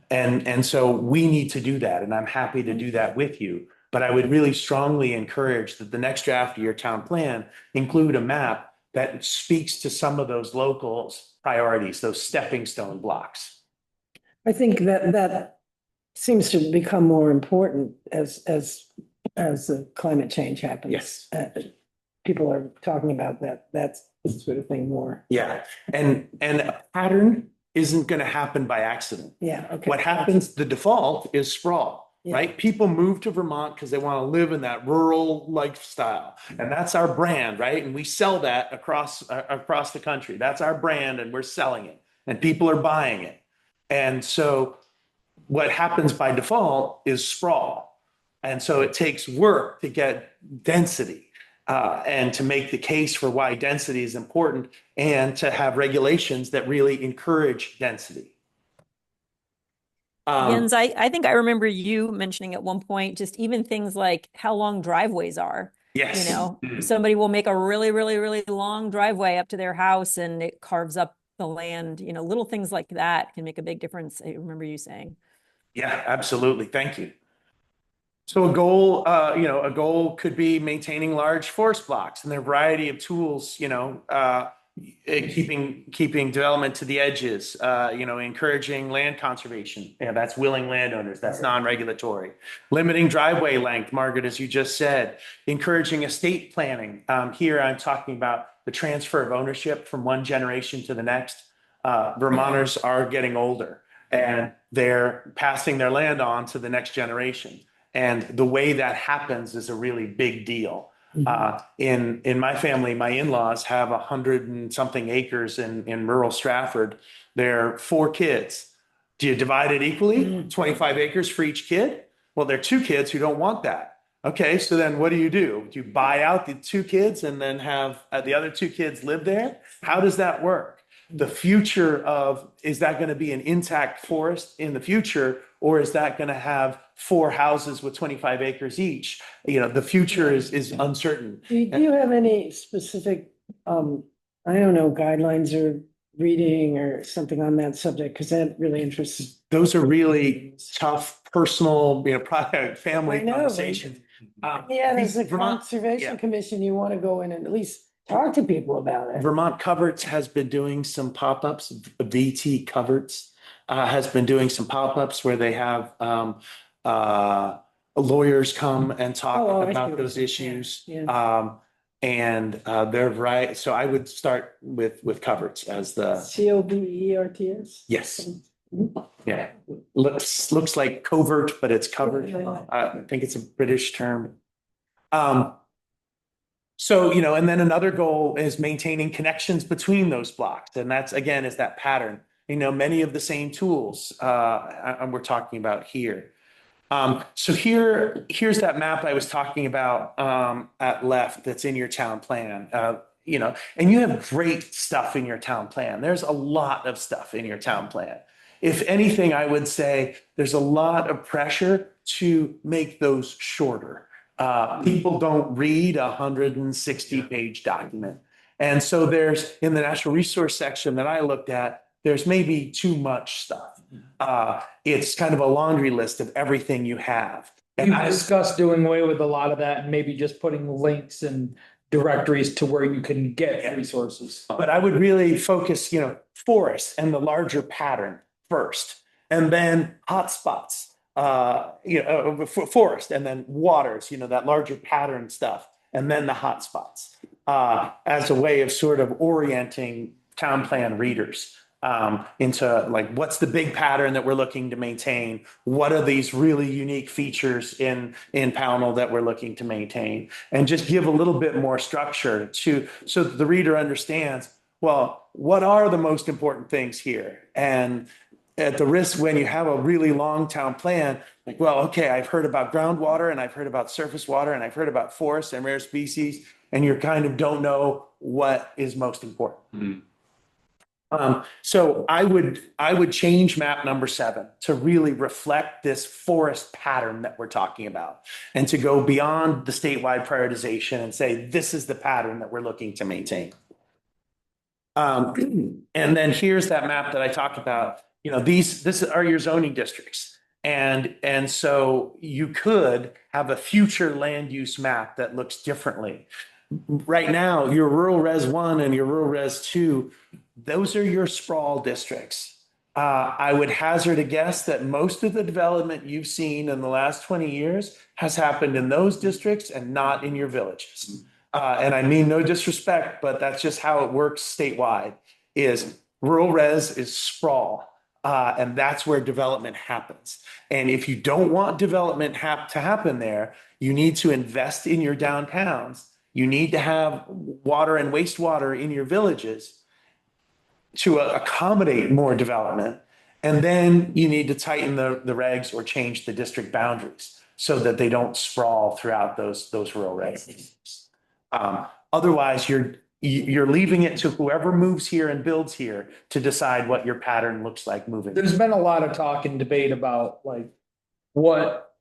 And so we need to do that, and I'm happy to do that with you. But I would really strongly encourage that the next draft of your town plan include a map that speaks to some of those local priorities, those stepping stone blocks. I think that seems to become more important as the climate change happens. Yes. People are talking about that's the sort of thing more. Yeah, and a pattern isn't going to happen by accident. Yeah, okay. What happens, the default is sprawl, Yeah. right? People move to Vermont because they want to live in that rural lifestyle. And that's our brand, right? And we sell that across the country. That's our brand, and we're selling it, and people are buying it. And so what happens by default is sprawl. And so it takes work to get density. And to make the case for why density is important, and to have regulations that really encourage density. Jens, I think I remember you mentioning at one point, just even things like how long driveways are. Yes. You know, somebody will make a really, really, really long driveway up to their house and it carves up the land. You know, little things like that can make a big difference. I remember you saying. Yeah, absolutely. Thank you. So a goal could be maintaining large forest blocks, and there are a variety of tools, keeping development to the edges, encouraging land conservation. Yeah, that's willing landowners, that's non-regulatory. Limiting driveway length, Margaret, as you just said, encouraging estate planning. Here I'm talking about the transfer of ownership from one generation to the next. Vermonters are getting older, and they're passing their land on to the next generation. And the way that happens is a really big deal. In my family, my in-laws have 100 and something acres in rural Stratford. They're 4 kids. Do you divide it equally? 25 acres for each kid? Well, there are 2 kids who don't want that. Okay, so then what do? Do you buy out the 2 kids and then have the other 2 kids live there? How does that work? The future of, is that going to be an intact forest in the future, or is that going to have 4 houses with 25 acres each? You know, the future is uncertain. Do you have any specific, guidelines or reading or something on that subject? Because that really interests. Those are really tough, personal, product, family I know. conversations. Yeah, as a Vermont, conservation yeah. commission, you want to go in and at least talk to people about it. Vermont Coverts has been doing some pop-ups. VT Coverts has been doing some pop-ups where they have lawyers come and talk Oh, I see about what those you're saying. issues. Yeah. And they're right. So I would start with Coverts as the, COVERTS? yes. Yeah, looks like covert, but it's covered. I think it's a British term. So, and then another goal is maintaining connections between those blocks. And that's, again, is that pattern, many of the same tools we're talking about here. So here's that map I was talking about at left that's in your town plan. And you have great stuff in your town plan. There's a lot of stuff in your town plan. If anything, I would say there's a lot of pressure to make those shorter. People don't read a 160-page document. And so there's, in the natural resource section that I looked at, there's maybe too much stuff. It's kind of a laundry list of everything you have. And We've discussed doing away with a lot of that and maybe just putting links and directories to where you can get resources. But I would really focus, forest and the larger pattern first, and then hotspots, forest, and then waters, that larger pattern stuff, and then the hotspots, as a way of sort of orienting town plan readers into like, what's the big pattern that we're looking to maintain? What are these really unique features in Pownell that we're looking to maintain? And just give a little bit more structure so that the reader understands, well, what are the most important things here? And at the risk, when you have a really long town plan, like, well, okay, I've heard about groundwater and I've heard about surface water and I've heard about forests and rare species, and you kind of don't know what is most important. Mhm. So I would change map number 7 to really reflect this forest pattern that we're talking about, and to go beyond the statewide prioritization and say, this is the pattern that we're looking to maintain. And then here's that map that I talked about. This are your zoning districts. And so you could have a future land use map that looks differently. Right now, your rural res 1 and your rural res 2, those are your sprawl districts. I would hazard a guess that most of the development you've seen in the last 20 years has happened in those districts and not in your villages. And I mean no disrespect, but that's just how it works statewide. Is rural res is sprawl. And that's where development happens. And if you don't want development to happen there, you need to invest in your downtowns. You need to have water and wastewater in your villages to accommodate more development. And then you need to tighten the regs or change the district boundaries so that they don't sprawl throughout those rural regs. Otherwise, you're leaving it to whoever moves here and builds here to decide what your pattern looks like moving. There's been a lot of talk and debate about like, what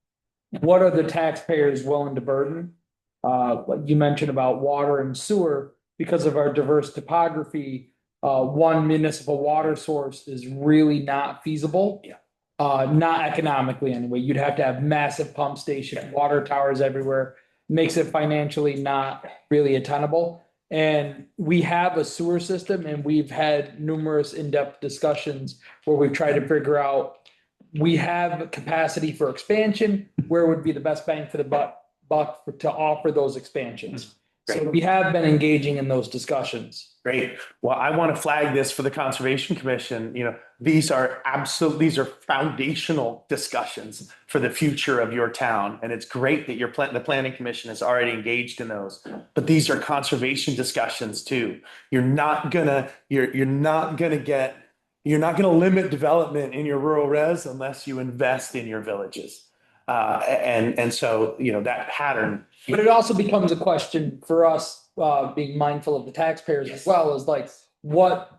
are the taxpayers willing to burden? Like you mentioned about water and sewer, because of our diverse topography, one municipal water source is really not feasible. Yeah. Not economically anyway. You'd have to have massive pump station, water towers everywhere, makes it financially not really attainable. And we have a sewer system, and we've had numerous in-depth discussions where we've tried to figure out, we have capacity for expansion, where would be the best bang for the buck to offer those expansions. So we have been engaging in those discussions. Great. Well, I want to flag this for the Conservation Commission. These are foundational discussions for the future of your town. And it's great that the Planning Commission is already engaged in those. But these are conservation discussions too. You're not gonna limit development in your rural res unless you invest in your villages. And so, that pattern. But it also becomes a question for us, being mindful of the taxpayers as well, is like, what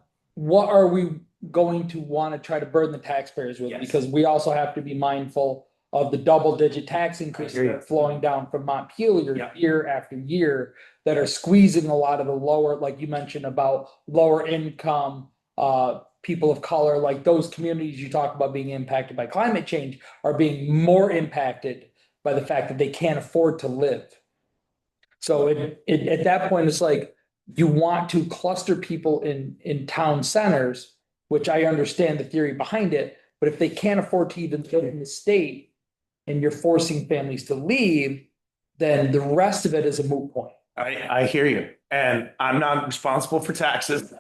are we going to want to try to burden the taxpayers with? Yes. Because we also have to be mindful of the double-digit tax increases that are flowing down from Montpelier year after year that are squeezing a lot of the lower, like you mentioned about lower income, people of color, like those communities you talk about being impacted by climate change are being more impacted by the fact that they can't afford to live. So at that point, it's like you want to cluster people in town centers, which I understand the theory behind it, but if they can't afford to even live in the state and you're forcing families to leave, then the rest of it is a moot point. I hear you, and I'm not responsible for taxes.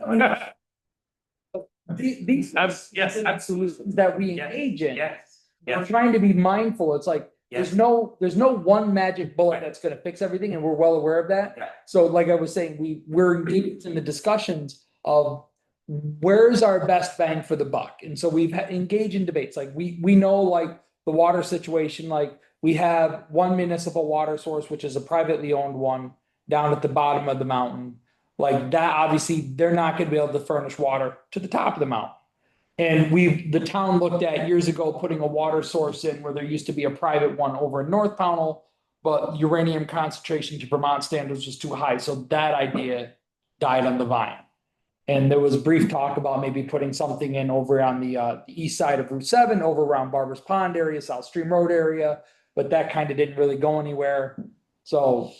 These Yes, absolutely. that we engage in. Yes. We're trying to be mindful. It's like, Yes. there's no one magic bullet that's gonna fix everything, and we're well aware of that. Yeah. So like I was saying, we're engaged in the discussions of where's our best bang for the buck? And so we've engaged in debates, like we know like the water situation, like we have one municipal water source, which is a privately owned one down at the bottom of the mountain. Like that, obviously, they're not gonna be able to furnish water to the top of the mountain. And the town looked at years ago, putting a water source in where there used to be a private one over in North Pownell, but uranium concentration to Vermont standards was too high, so that idea died on the vine. And there was brief talk about maybe putting something in over on the east side of Route 7, over around Barber's Pond area, South Stream Road area, but that kind of didn't really go anywhere. So,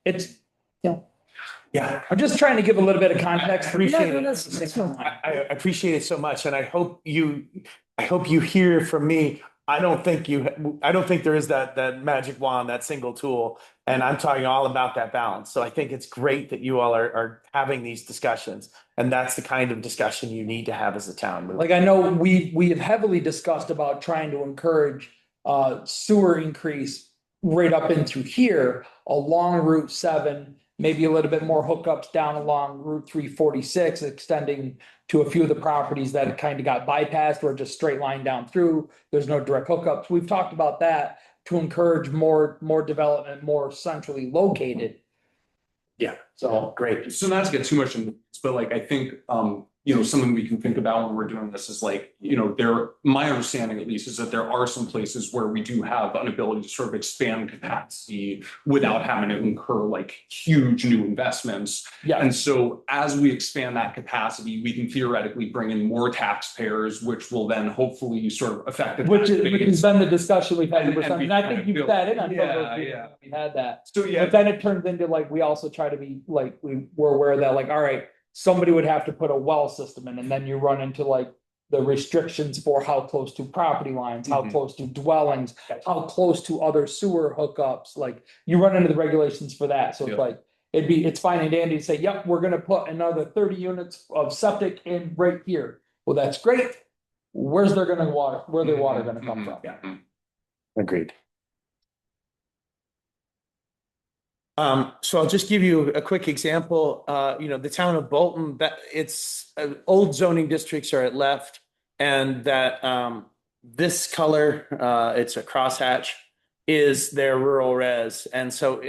it's, Yeah, I'm just trying to give a little bit of context. Appreciate Yeah, it. that's fine. I appreciate it so much, and I hope you hear from me. I don't think there is that magic wand, that single tool, and I'm talking all about that balance. So I think it's great that you all are having these discussions, and that's the kind of discussion you need to have as a town. Like I know we have heavily discussed about trying to encourage sewer increase right up in through here along Route 7, maybe a little bit more hookups down along Route 346, extending to a few of the properties that kind of got bypassed or just straight line down through. There's no direct hookups. We've talked about that to encourage more development, more centrally located. Yeah. So Great. So not to get too much into this, but like, I think, something we can think about when we're doing this is like, my understanding at least is that there are some places where we do have an ability to sort of expand capacity without having to incur like huge new investments. yeah, And so as we expand that capacity, we can theoretically bring in more taxpayers, which will then hopefully sort of affect. the which tax has base. been the discussion we've had. And we And I kind think of you've feel- sat in on some of Yeah, those meetings yeah. when we had that. So, yeah. But then it turns into like, we also try to be like, we're aware that like, all right, somebody would have to put a well system in, and then you run into like the restrictions for how close to property lines, how Mhm. close to dwellings, how close to other sewer hookups, like you run into the regulations for that, so it's Yeah. like, it's fine and dandy to say, yep, we're gonna put another 30 units of septic in right here. Well, that's great. Where their water gonna come from? Yeah. Agreed. So I'll just give you a quick example. The town of Bolton, that it's old zoning districts are at left, and that this color, it's a crosshatch, is their rural res. And so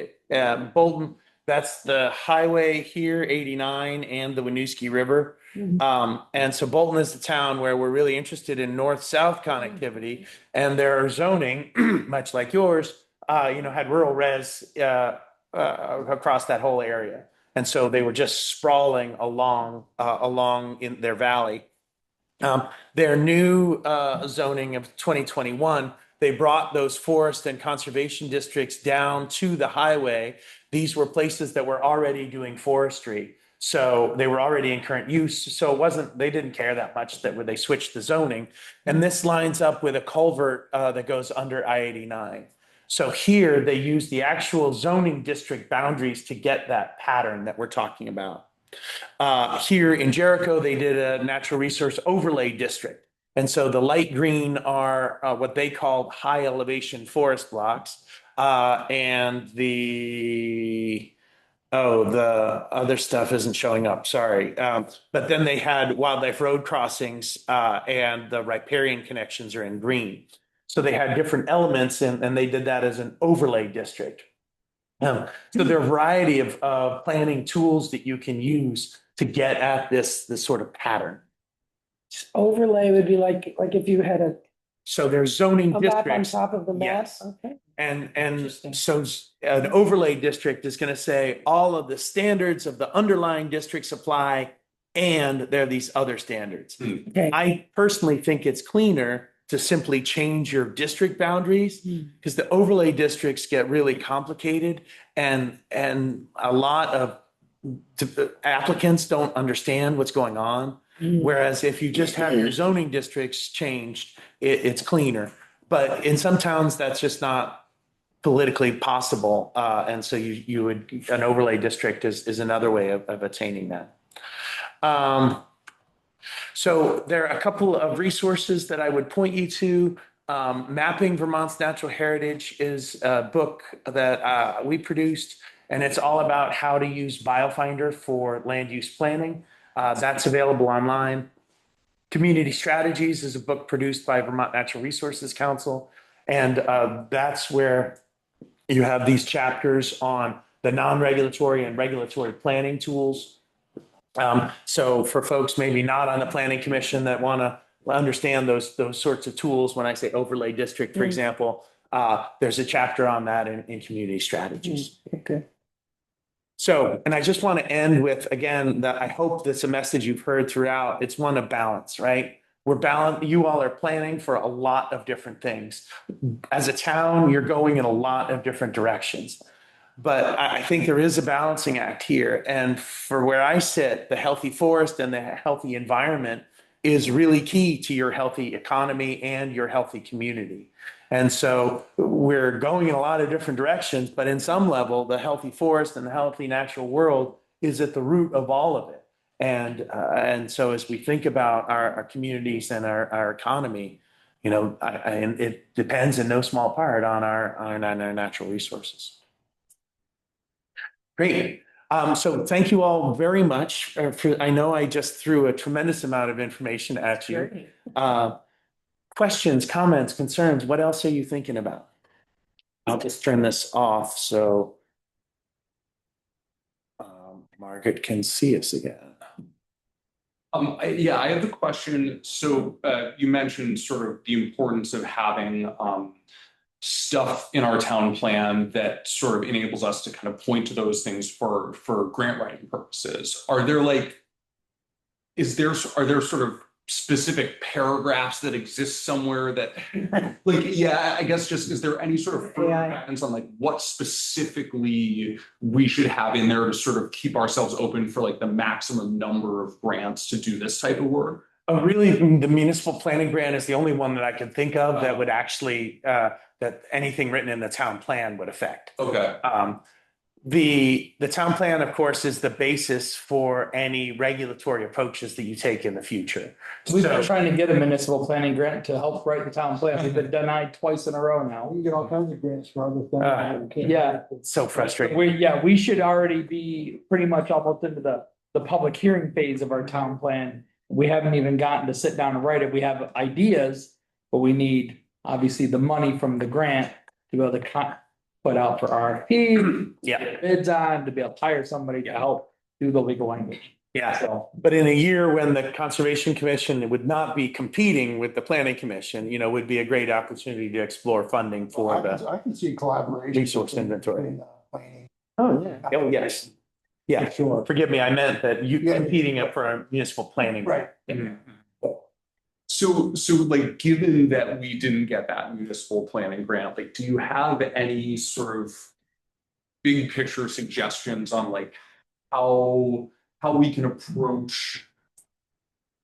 Bolton, that's the highway here, 89, and the Winooski River. And so Bolton is the town where we're really interested in north-south connectivity, and their zoning, much like yours, had rural res across that whole area. And so they were just sprawling along in their valley. Their new zoning of 2021, they brought those forest and conservation districts down to the highway. These were places that were already doing forestry. So they were already in current use. So they didn't care that much that they switched the zoning. And this lines up with a culvert that goes under I-89. So here they use the actual zoning district boundaries to get that pattern that we're talking about. Here in Jericho, they did a natural resource overlay district. And so the light green are what they call high elevation forest blocks. And the other stuff isn't showing up, sorry. But then they had wildlife road crossings and the riparian connections are in green. So they had different elements and they did that as an overlay district. So there are a variety of planning tools that you can use to get at this sort of pattern. Overlay would be like if you had So there's zoning a map on districts. top of the map, Yes. okay? And Interesting. so an overlay district is going to say all of the standards of the underlying districts apply and there are these other standards. Okay. I personally think it's cleaner to simply change your district boundaries Hmm. because the overlay districts get really complicated and a lot of applicants don't understand what's going on. Whereas if you just have your zoning districts changed, it's cleaner. But in some towns, that's just not politically possible. And so you would, an overlay district is another way of attaining that. So there are a couple of resources that I would point you to. Mapping Vermont's Natural Heritage is a book that we produced, and it's all about how to use BioFinder for land use planning. That's available online. Community Strategies is a book produced by Vermont Natural Resources Council, and that's where you have these chapters on the non-regulatory and regulatory planning tools. So for folks maybe not on the planning commission that want to understand those sorts of tools, when I say overlay district, for example, there's a chapter on that in community strategies. Okay. So, and I just want to end with, again, that I hope that's a message you've heard throughout. It's one of balance, right? We're balanced. You all are planning for a lot of different things. As a town, you're going in a lot of different directions. But I think there is a balancing act here. And for where I sit, the healthy forest and the healthy environment is really key to your healthy economy and your healthy community. And so we're going in a lot of different directions, but in some level, the healthy forest and the healthy natural world is at the root of all of it. And so as we think about our communities and our economy, you know, and it depends in no small part on our natural resources. Great. So thank you all very much. I know I just threw a tremendous amount of information at you. Questions, comments, concerns, what else are you thinking about? I'll just turn this off so Margaret can see us again. I have a question. So you mentioned sort of the importance of having stuff in our town plan that sort of enables us to kind of point to those things for grant writing purposes. Are there sort of specific paragraphs that exist somewhere that I guess just, is there any sort of guidance on like what specifically we should have in there to sort of keep ourselves open for like the maximum number of grants to do this type of work? Really, the municipal planning grant is the only one that I could think of that would actually, that anything written in the town plan would affect. Okay. The town plan, of course, is the basis for any regulatory approaches that you take in the future. We've been trying to get a municipal planning grant to help write the town plan. We've been denied twice in a row now. You get all kinds of grants for other things. Yeah. It's so frustrating. We should already be pretty much almost into the public hearing phase of our town plan. We haven't even gotten to sit down and write it. We have ideas, but we need obviously the money from the grant to be able to put out for RFP, Yeah. bids on, to be able to hire somebody to help do the legal language. Yeah. So, But in a year when the Conservation Commission would not be competing with the Planning Commission, you know, would be a great opportunity to explore funding for the. I can see collaboration. Resource inventory. between, planning. Oh, yeah. Oh, yes. Yeah, Sure. forgive me, I meant that you Yeah. competing it for a municipal planning. Right. So like, given that we didn't get that municipal planning grant, like, do you have any sort of big picture suggestions on like how we can approach,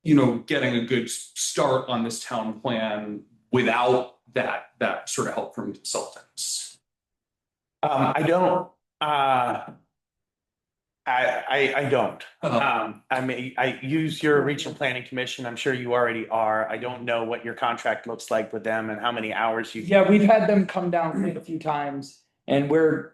you know, getting a good start on this town plan without that sort of help from consultants? I don't. I don't. I mean, I use your regional planning commission. I'm sure you already are. I don't know what your contract looks like with them and how many hours you. yeah, we've had them come down a few times and we're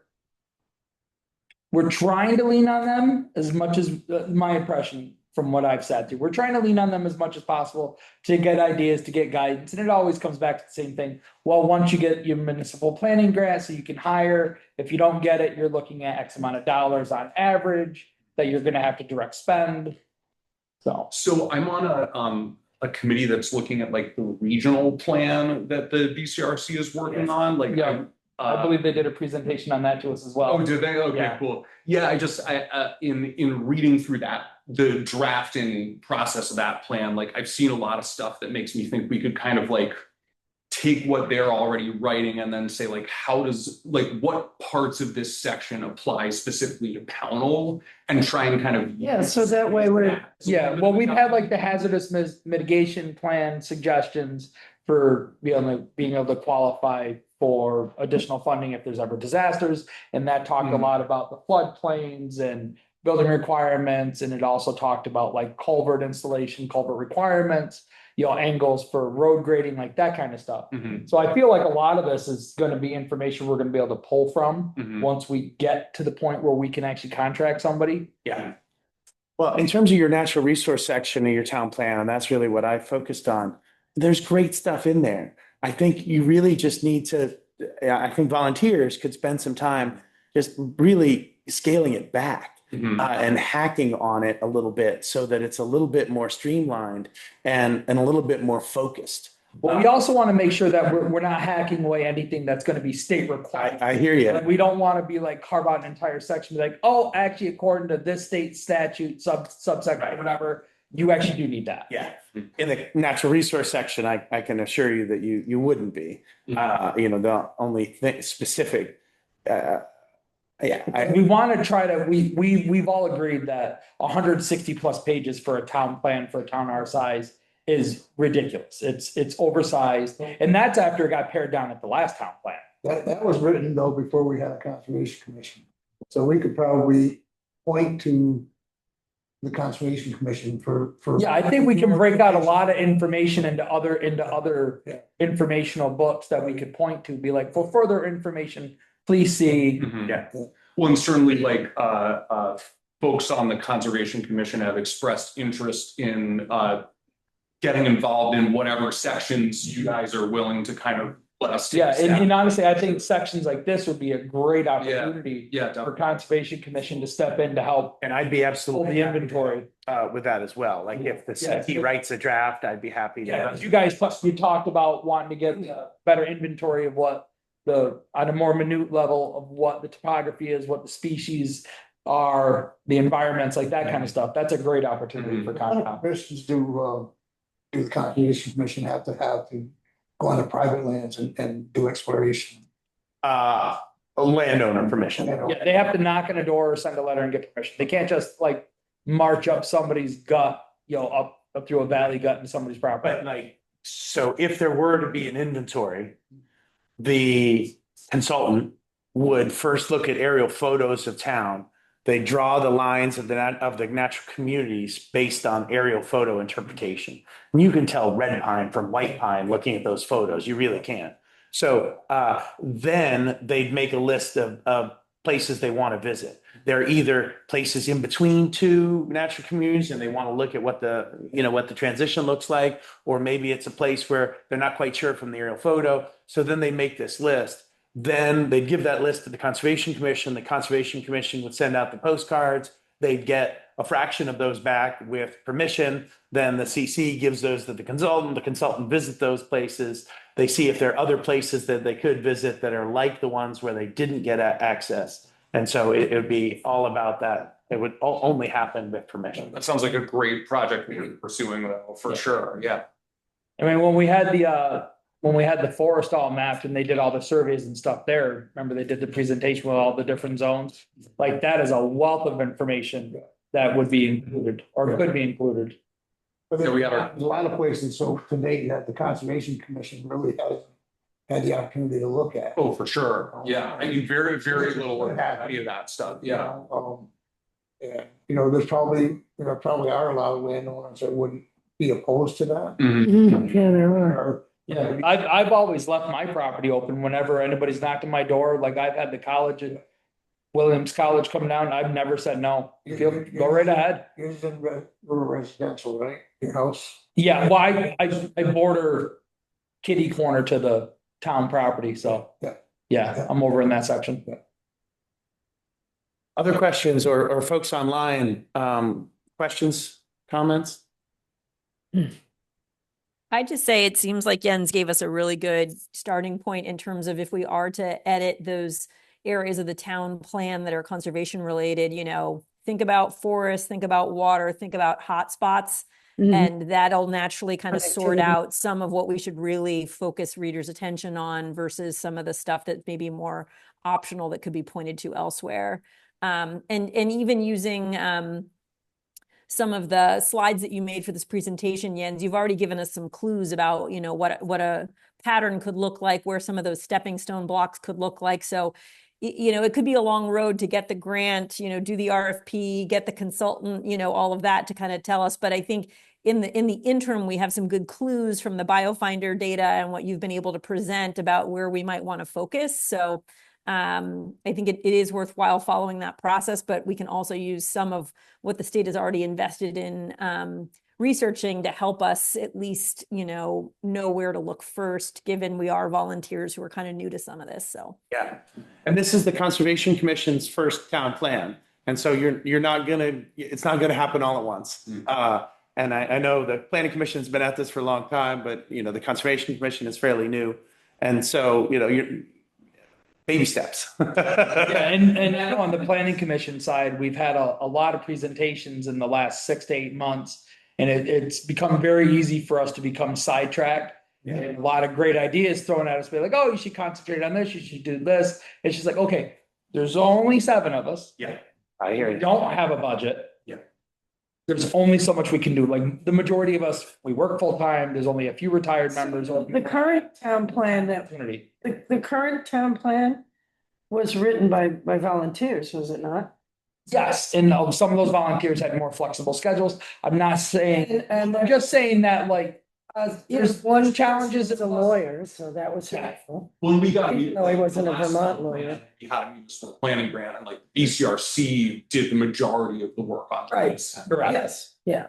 trying to lean on them as much as my impression from what I've said to. We're trying to lean on them as much as possible to get ideas, to get guidance. And it always comes back to the same thing. Well, once you get your municipal planning grant, so you can hire, if you don't get it, you're looking at X amount of dollars on average that you're going to have to direct spend. So I'm on a committee that's looking at like the regional plan that the BCRC is working on. Like, Yeah. I believe they did a presentation on that to us as well. Oh, did they? Okay, Yeah. cool. Yeah, in reading through that, the drafting process of that plan, like I've seen a lot of stuff that makes me think we could kind of like take what they're already writing and then say like, what parts of this section apply specifically to Pownell and try and kind of. Yeah, so that way we're- Yeah, well, we've had like the hazardous mitigation plan suggestions for being able to qualify for additional funding if there's ever disasters. And that talked a lot about the floodplains and building requirements. And it also talked about like culvert installation, culvert requirements, angles for road grading, like that kind of stuff. Mhm, So I feel like a lot of this is gonna be information we're gonna be able to pull from mhm. once we get to the point where we can actually contract somebody. Yeah. Well, in terms of your natural resource section of your town plan, and that's really what I focused on, there's great stuff in there. I think you really just need to, I think volunteers could spend some time just really scaling it back. Mhm. And hacking on it a little bit so that it's a little bit more streamlined and a little bit more focused. But we also want to make sure that we're not hacking away anything that's going to be state required. I hear you. Like, we don't want to be like carve out an entire section, be like, oh, actually, according to this state statute, subsection, whatever, you actually do need that. Yeah. In the natural resource section, I can assure you that you wouldn't be. The only thing specific. We want to try to, we've all agreed that 160 plus pages for a town plan for a town our size is ridiculous. It's oversized. And that's after it got pared down at the last town plan. That was written though before we had a conservation commission. So we could probably point to the conservation commission for. Yeah, I think we can break out a lot of information into other Yeah. informational books that we could point to, be like, for further information, please see. Mhm. Yeah. Well, and certainly like folks on the Conservation Commission have expressed interest in getting involved in whatever sections you guys are willing to kind of let us. take a Yeah, stab and honestly, I think sections like this would be a great opportunity Yeah, for definitely. Conservation Commission to step in to help And I'd be hold absolutely the happy inventory. with that as well. Like if the Yeah. CT writes a draft, I'd be happy Yeah, to. you guys, plus you talked about wanting to get a better inventory of what on a more minute level of what the topography is, what the species are, the environments, like that kind of stuff. That's a great opportunity for How many Concom. commissions do the conservation commission have to go on to private lands and do exploration? A landowner permission. Yeah, they have to knock on a door or send a letter and get permission. They can't just like march up somebody's gut, up through a valley gut into somebody's property. But like, so if there were to be an inventory, the consultant would first look at aerial photos of town. They draw the lines of the natural communities based on aerial photo interpretation. And you can tell red pine from white pine looking at those photos. You really can. So then they'd make a list of places they want to visit. They're either places in between two natural communities and they want to look at what the transition looks like, or maybe it's a place where they're not quite sure from the aerial photo. So then they make this list. Then they'd give that list to the Conservation Commission. The Conservation Commission would send out the postcards. They'd get a fraction of those back with permission. Then the CC gives those to the consultant. The consultant visits those places. They see if there are other places that they could visit that are like the ones where they didn't get access. And so it would be all about that. It would only happen with permission. That sounds like a great project we're pursuing though, for sure. Yeah. I mean, when we had the forest all mapped and they did all the surveys and stuff there, remember they did the presentation with all the different zones? Like that is a wealth of information that would be included or could be included. But Yeah, we got there's a lot of places, so to date, that the conservation commission really has had the opportunity to look at. Oh, for sure. Yeah. I mean, very, very little of any of that stuff. Yeah. Yeah, there's probably are a lot of landowners that wouldn't be opposed to that. Mhm. Yeah, there are. Or, Yeah, I've always left my property open whenever anybody's knocked on my door. Like I've had the college at Williams College come down. I've never said no. Go right ahead. Yours is in residential, right? Your house? Yeah, well, I border kitty corner to the town property, so. Yeah. Yeah, I'm over in that section. Other questions or folks online, questions, comments? I just say it seems like Jens gave us a really good starting point in terms of if we are to edit those areas of the town plan that are conservation related, think about forest, think about water, think about hotspots. And that'll naturally kind of sort Connectivity. out some of what we should really focus readers' attention on versus some of the stuff that may be more optional that could be pointed to elsewhere. And even using some of the slides that you made for this presentation, Jens, you've already given us some clues about, what a pattern could look like, where some of those stepping stone blocks could look like. So, it could be a long road to get the grant, do the RFP, get the consultant, all of that to kind of tell us. But I think in the interim, we have some good clues from the BioFinder data and what you've been able to present about where we might want to focus. So I think it is worthwhile following that process, but we can also use some of what the state has already invested in researching to help us at least, know where to look first, given we are volunteers who are kind of new to some of this. So Yeah. And this is the Conservation Commission's first town plan. And so it's not gonna happen all at once. And I know the Planning Commission's been at this for a long time, but the Conservation Commission is fairly new. And so, you're baby steps. Yeah, and I know on the planning commission side, we've had a lot of presentations in the last 6 to 8 months. And it's become very easy for us to become sidetracked. Yeah. And a lot of great ideas thrown at us, be like, oh, you should concentrate on this, you should do this. It's just like, okay, there's only 7 of us. Yeah, I hear We you. don't have a budget. Yeah. There's only so much we can do. Like the majority of us, we work full time. There's only a few retired members. The current town plan Opportunity. the current town plan was written by volunteers, was it not? Yes, and some of those volunteers had more flexible schedules. I'm not saying, And I'm just saying that like, there's one challenges is a lawyer, so that was Yeah. helpful. When we got. Even though he wasn't a Vermont lawyer. We had a municipal planning grant and like BCRC did the majority of the work on. this. Correct. Yes, yeah.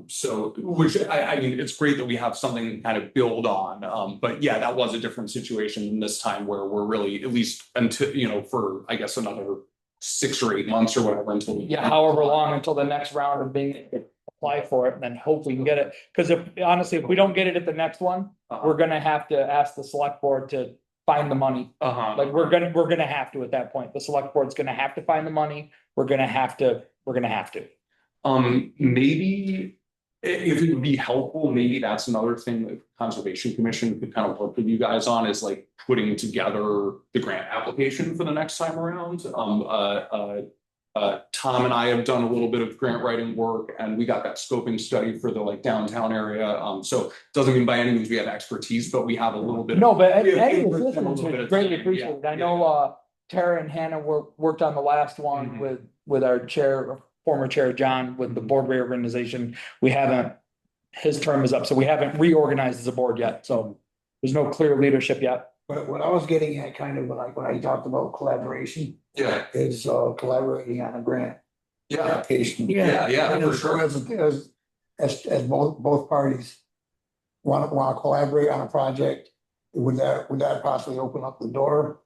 So, which I mean, it's great that we have something to kind of build on. But yeah, that was a different situation this time where we're really, at least until, for, I guess, another 6 or 8 months or whatever until we. Yeah, however long until the next round of being apply for it, and then hope we can get it. Because if we don't get it at the next one, we're gonna have to ask the select board to find the money. Like we're gonna have to at that point. The select board's gonna have to find the money. We're gonna have to. Maybe if it would be helpful, maybe that's another thing that Conservation Commission could kind of work with you guys on is like putting together the grant application for the next time around. Tom and I have done a little bit of grant writing work and we got that scoping study for the like downtown area. So it doesn't mean by any means we have expertise, but we have a little bit. No, but We have any input and a assistance little bit would of greatly time. appreciate it. I Yeah, know Tara and Hannah worked on the last one Mhm. with our former chair, John, with the board reorganization. His term is up, so we haven't reorganized as a board yet. So there's no clear leadership yet. But what I was getting at kind of like when I talked about collaboration Yeah, is collaborating on a grant yeah, application. yeah, And for sure. as both parties want to collaborate on a project, would that possibly open up the door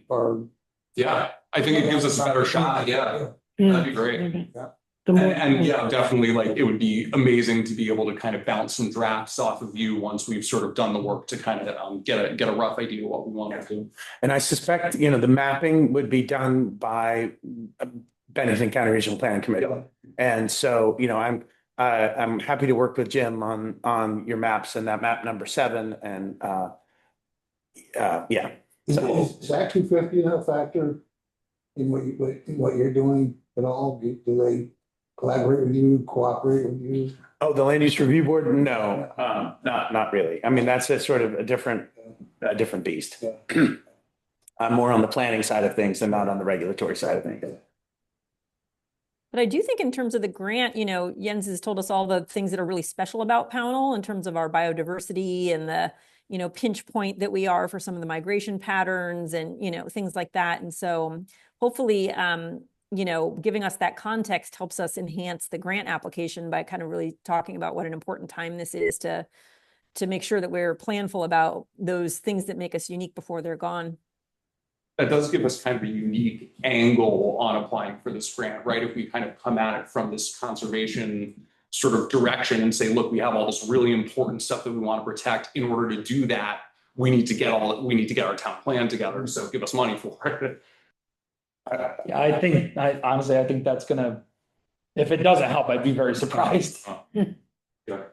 or? Yeah, I think it gives us a better shot. Yeah, that'd be great. The more- And yeah, definitely like it would be amazing to be able to kind of bounce some drafts off of you once we've sort of done the work to kind of get a rough idea of what we want to do. And I suspect, the mapping would be done by Bennington County Regional Planning Committee. And so, I'm happy to work with Jim on your maps and that map number 7 and, yeah. Is Act 250 a factor in what you're doing at all? Do they collaborate with you, cooperate with you? Oh, the Land Use Review Board? No, not really. I mean, that's a sort of a different beast. Yeah. I'm more on the planning side of things and not on the regulatory side of things. But I do think in terms of the grant, Jens has told us all the things that are really special about Pownell in terms of our biodiversity and the, pinch point that we are for some of the migration patterns and, things like that. And so hopefully, giving us that context helps us enhance the grant application by kind of really talking about what an important time this is to make sure that we're planful about those things that make us unique before they're gone. That does give us kind of a unique angle on applying for this grant, right? If we kind of come at it from this conservation sort of direction and say, look, we have all this really important stuff that we want to protect. In order to do that, we need to get our town plan together. So give us money for it. Yeah, I think that's gonna, if it doesn't help, I'd be very surprised.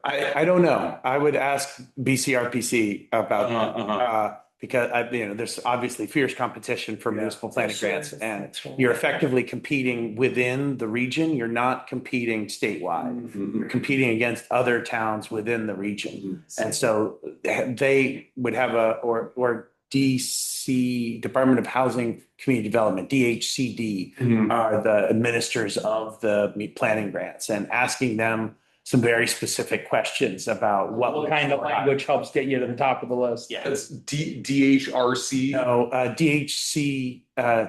I don't know. I would ask BCRPC about that. Uh-huh. Because there's obviously fierce competition for municipal planning grants, and you're effectively competing within the region. You're not competing statewide. You're competing against other towns within the region. And so they would have or DC, Department of Housing Community Development, DHCD, are the administrators of the planning grants, and asking them some very specific questions about What kind of language helps get you to the top of the list? Yeah. It's DHRC. No, DHC,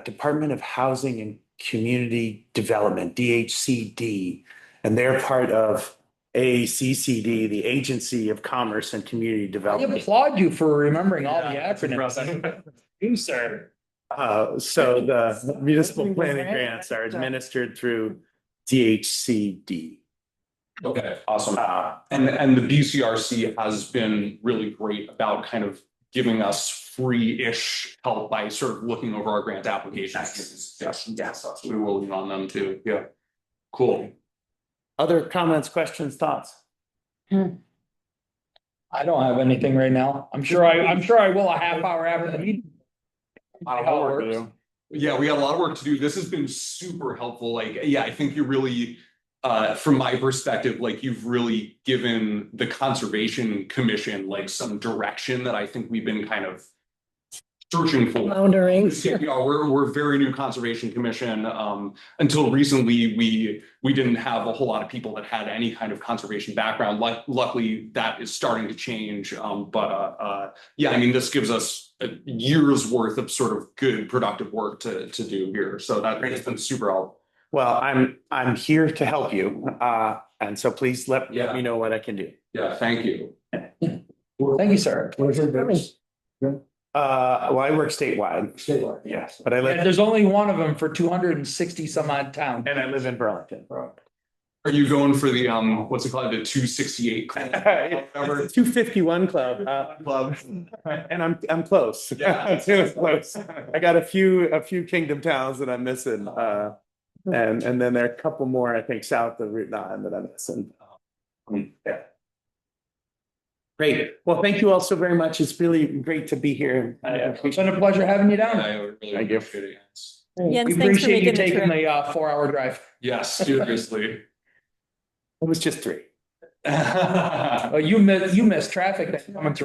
Department of Housing and Community Development, DHCD, and they're part of ACCD, the Agency of Commerce and Community I Development. applaud you for remembering all the Yeah, that's acronyms. You, sir. So the municipal planning grants are administered through DHCD. Okay, awesome. And the BCRC has been really great about kind of giving us free-ish help by sort of looking over our grant applications. Yes, so we will lean on them too. Yeah. Cool. Other comments, questions, thoughts? I don't have anything right now. I'm sure I will a half hour after the meeting. A lot of work to do. Yeah, we got a lot of work to do. This has been super helpful. Like, yeah, I think you really, from my perspective, like you've really given the Conservation Commission like some direction that I think we've been kind of searching for. Floundering. Yeah, we're a very new Conservation Commission. Until recently, we didn't have a whole lot of people that had any kind of conservation background. Luckily, that is starting to change. Yeah, I mean, this gives us a year's worth of sort of good, productive work to do here. So that has been super helpful. Well, I'm here to help you, and so please let me know what I can do. Yeah, thank you. Thank you, sir. Where's your base? Well, I work statewide, Statewide. yes, but I And live there's only one of them for 260 some odd towns. and I live in Burlington. Are you going for the what's it called, the 268 club? Whatever. 251 club, Club. and I'm close. Yeah. I'm feeling close. I got a few kingdom towns that I'm missing, and then there are a couple more, I think, south of Route 9 that I'm missing. Yeah. Great. Well, thank you all so very much. It's really great to be here. It's been a pleasure having you down. I really Thank you. appreciate it. Jens, We thanks for appreciate you making the taking trip. the 4-hour drive. Yes, seriously. It was just 3. Oh, you missed traffic coming through.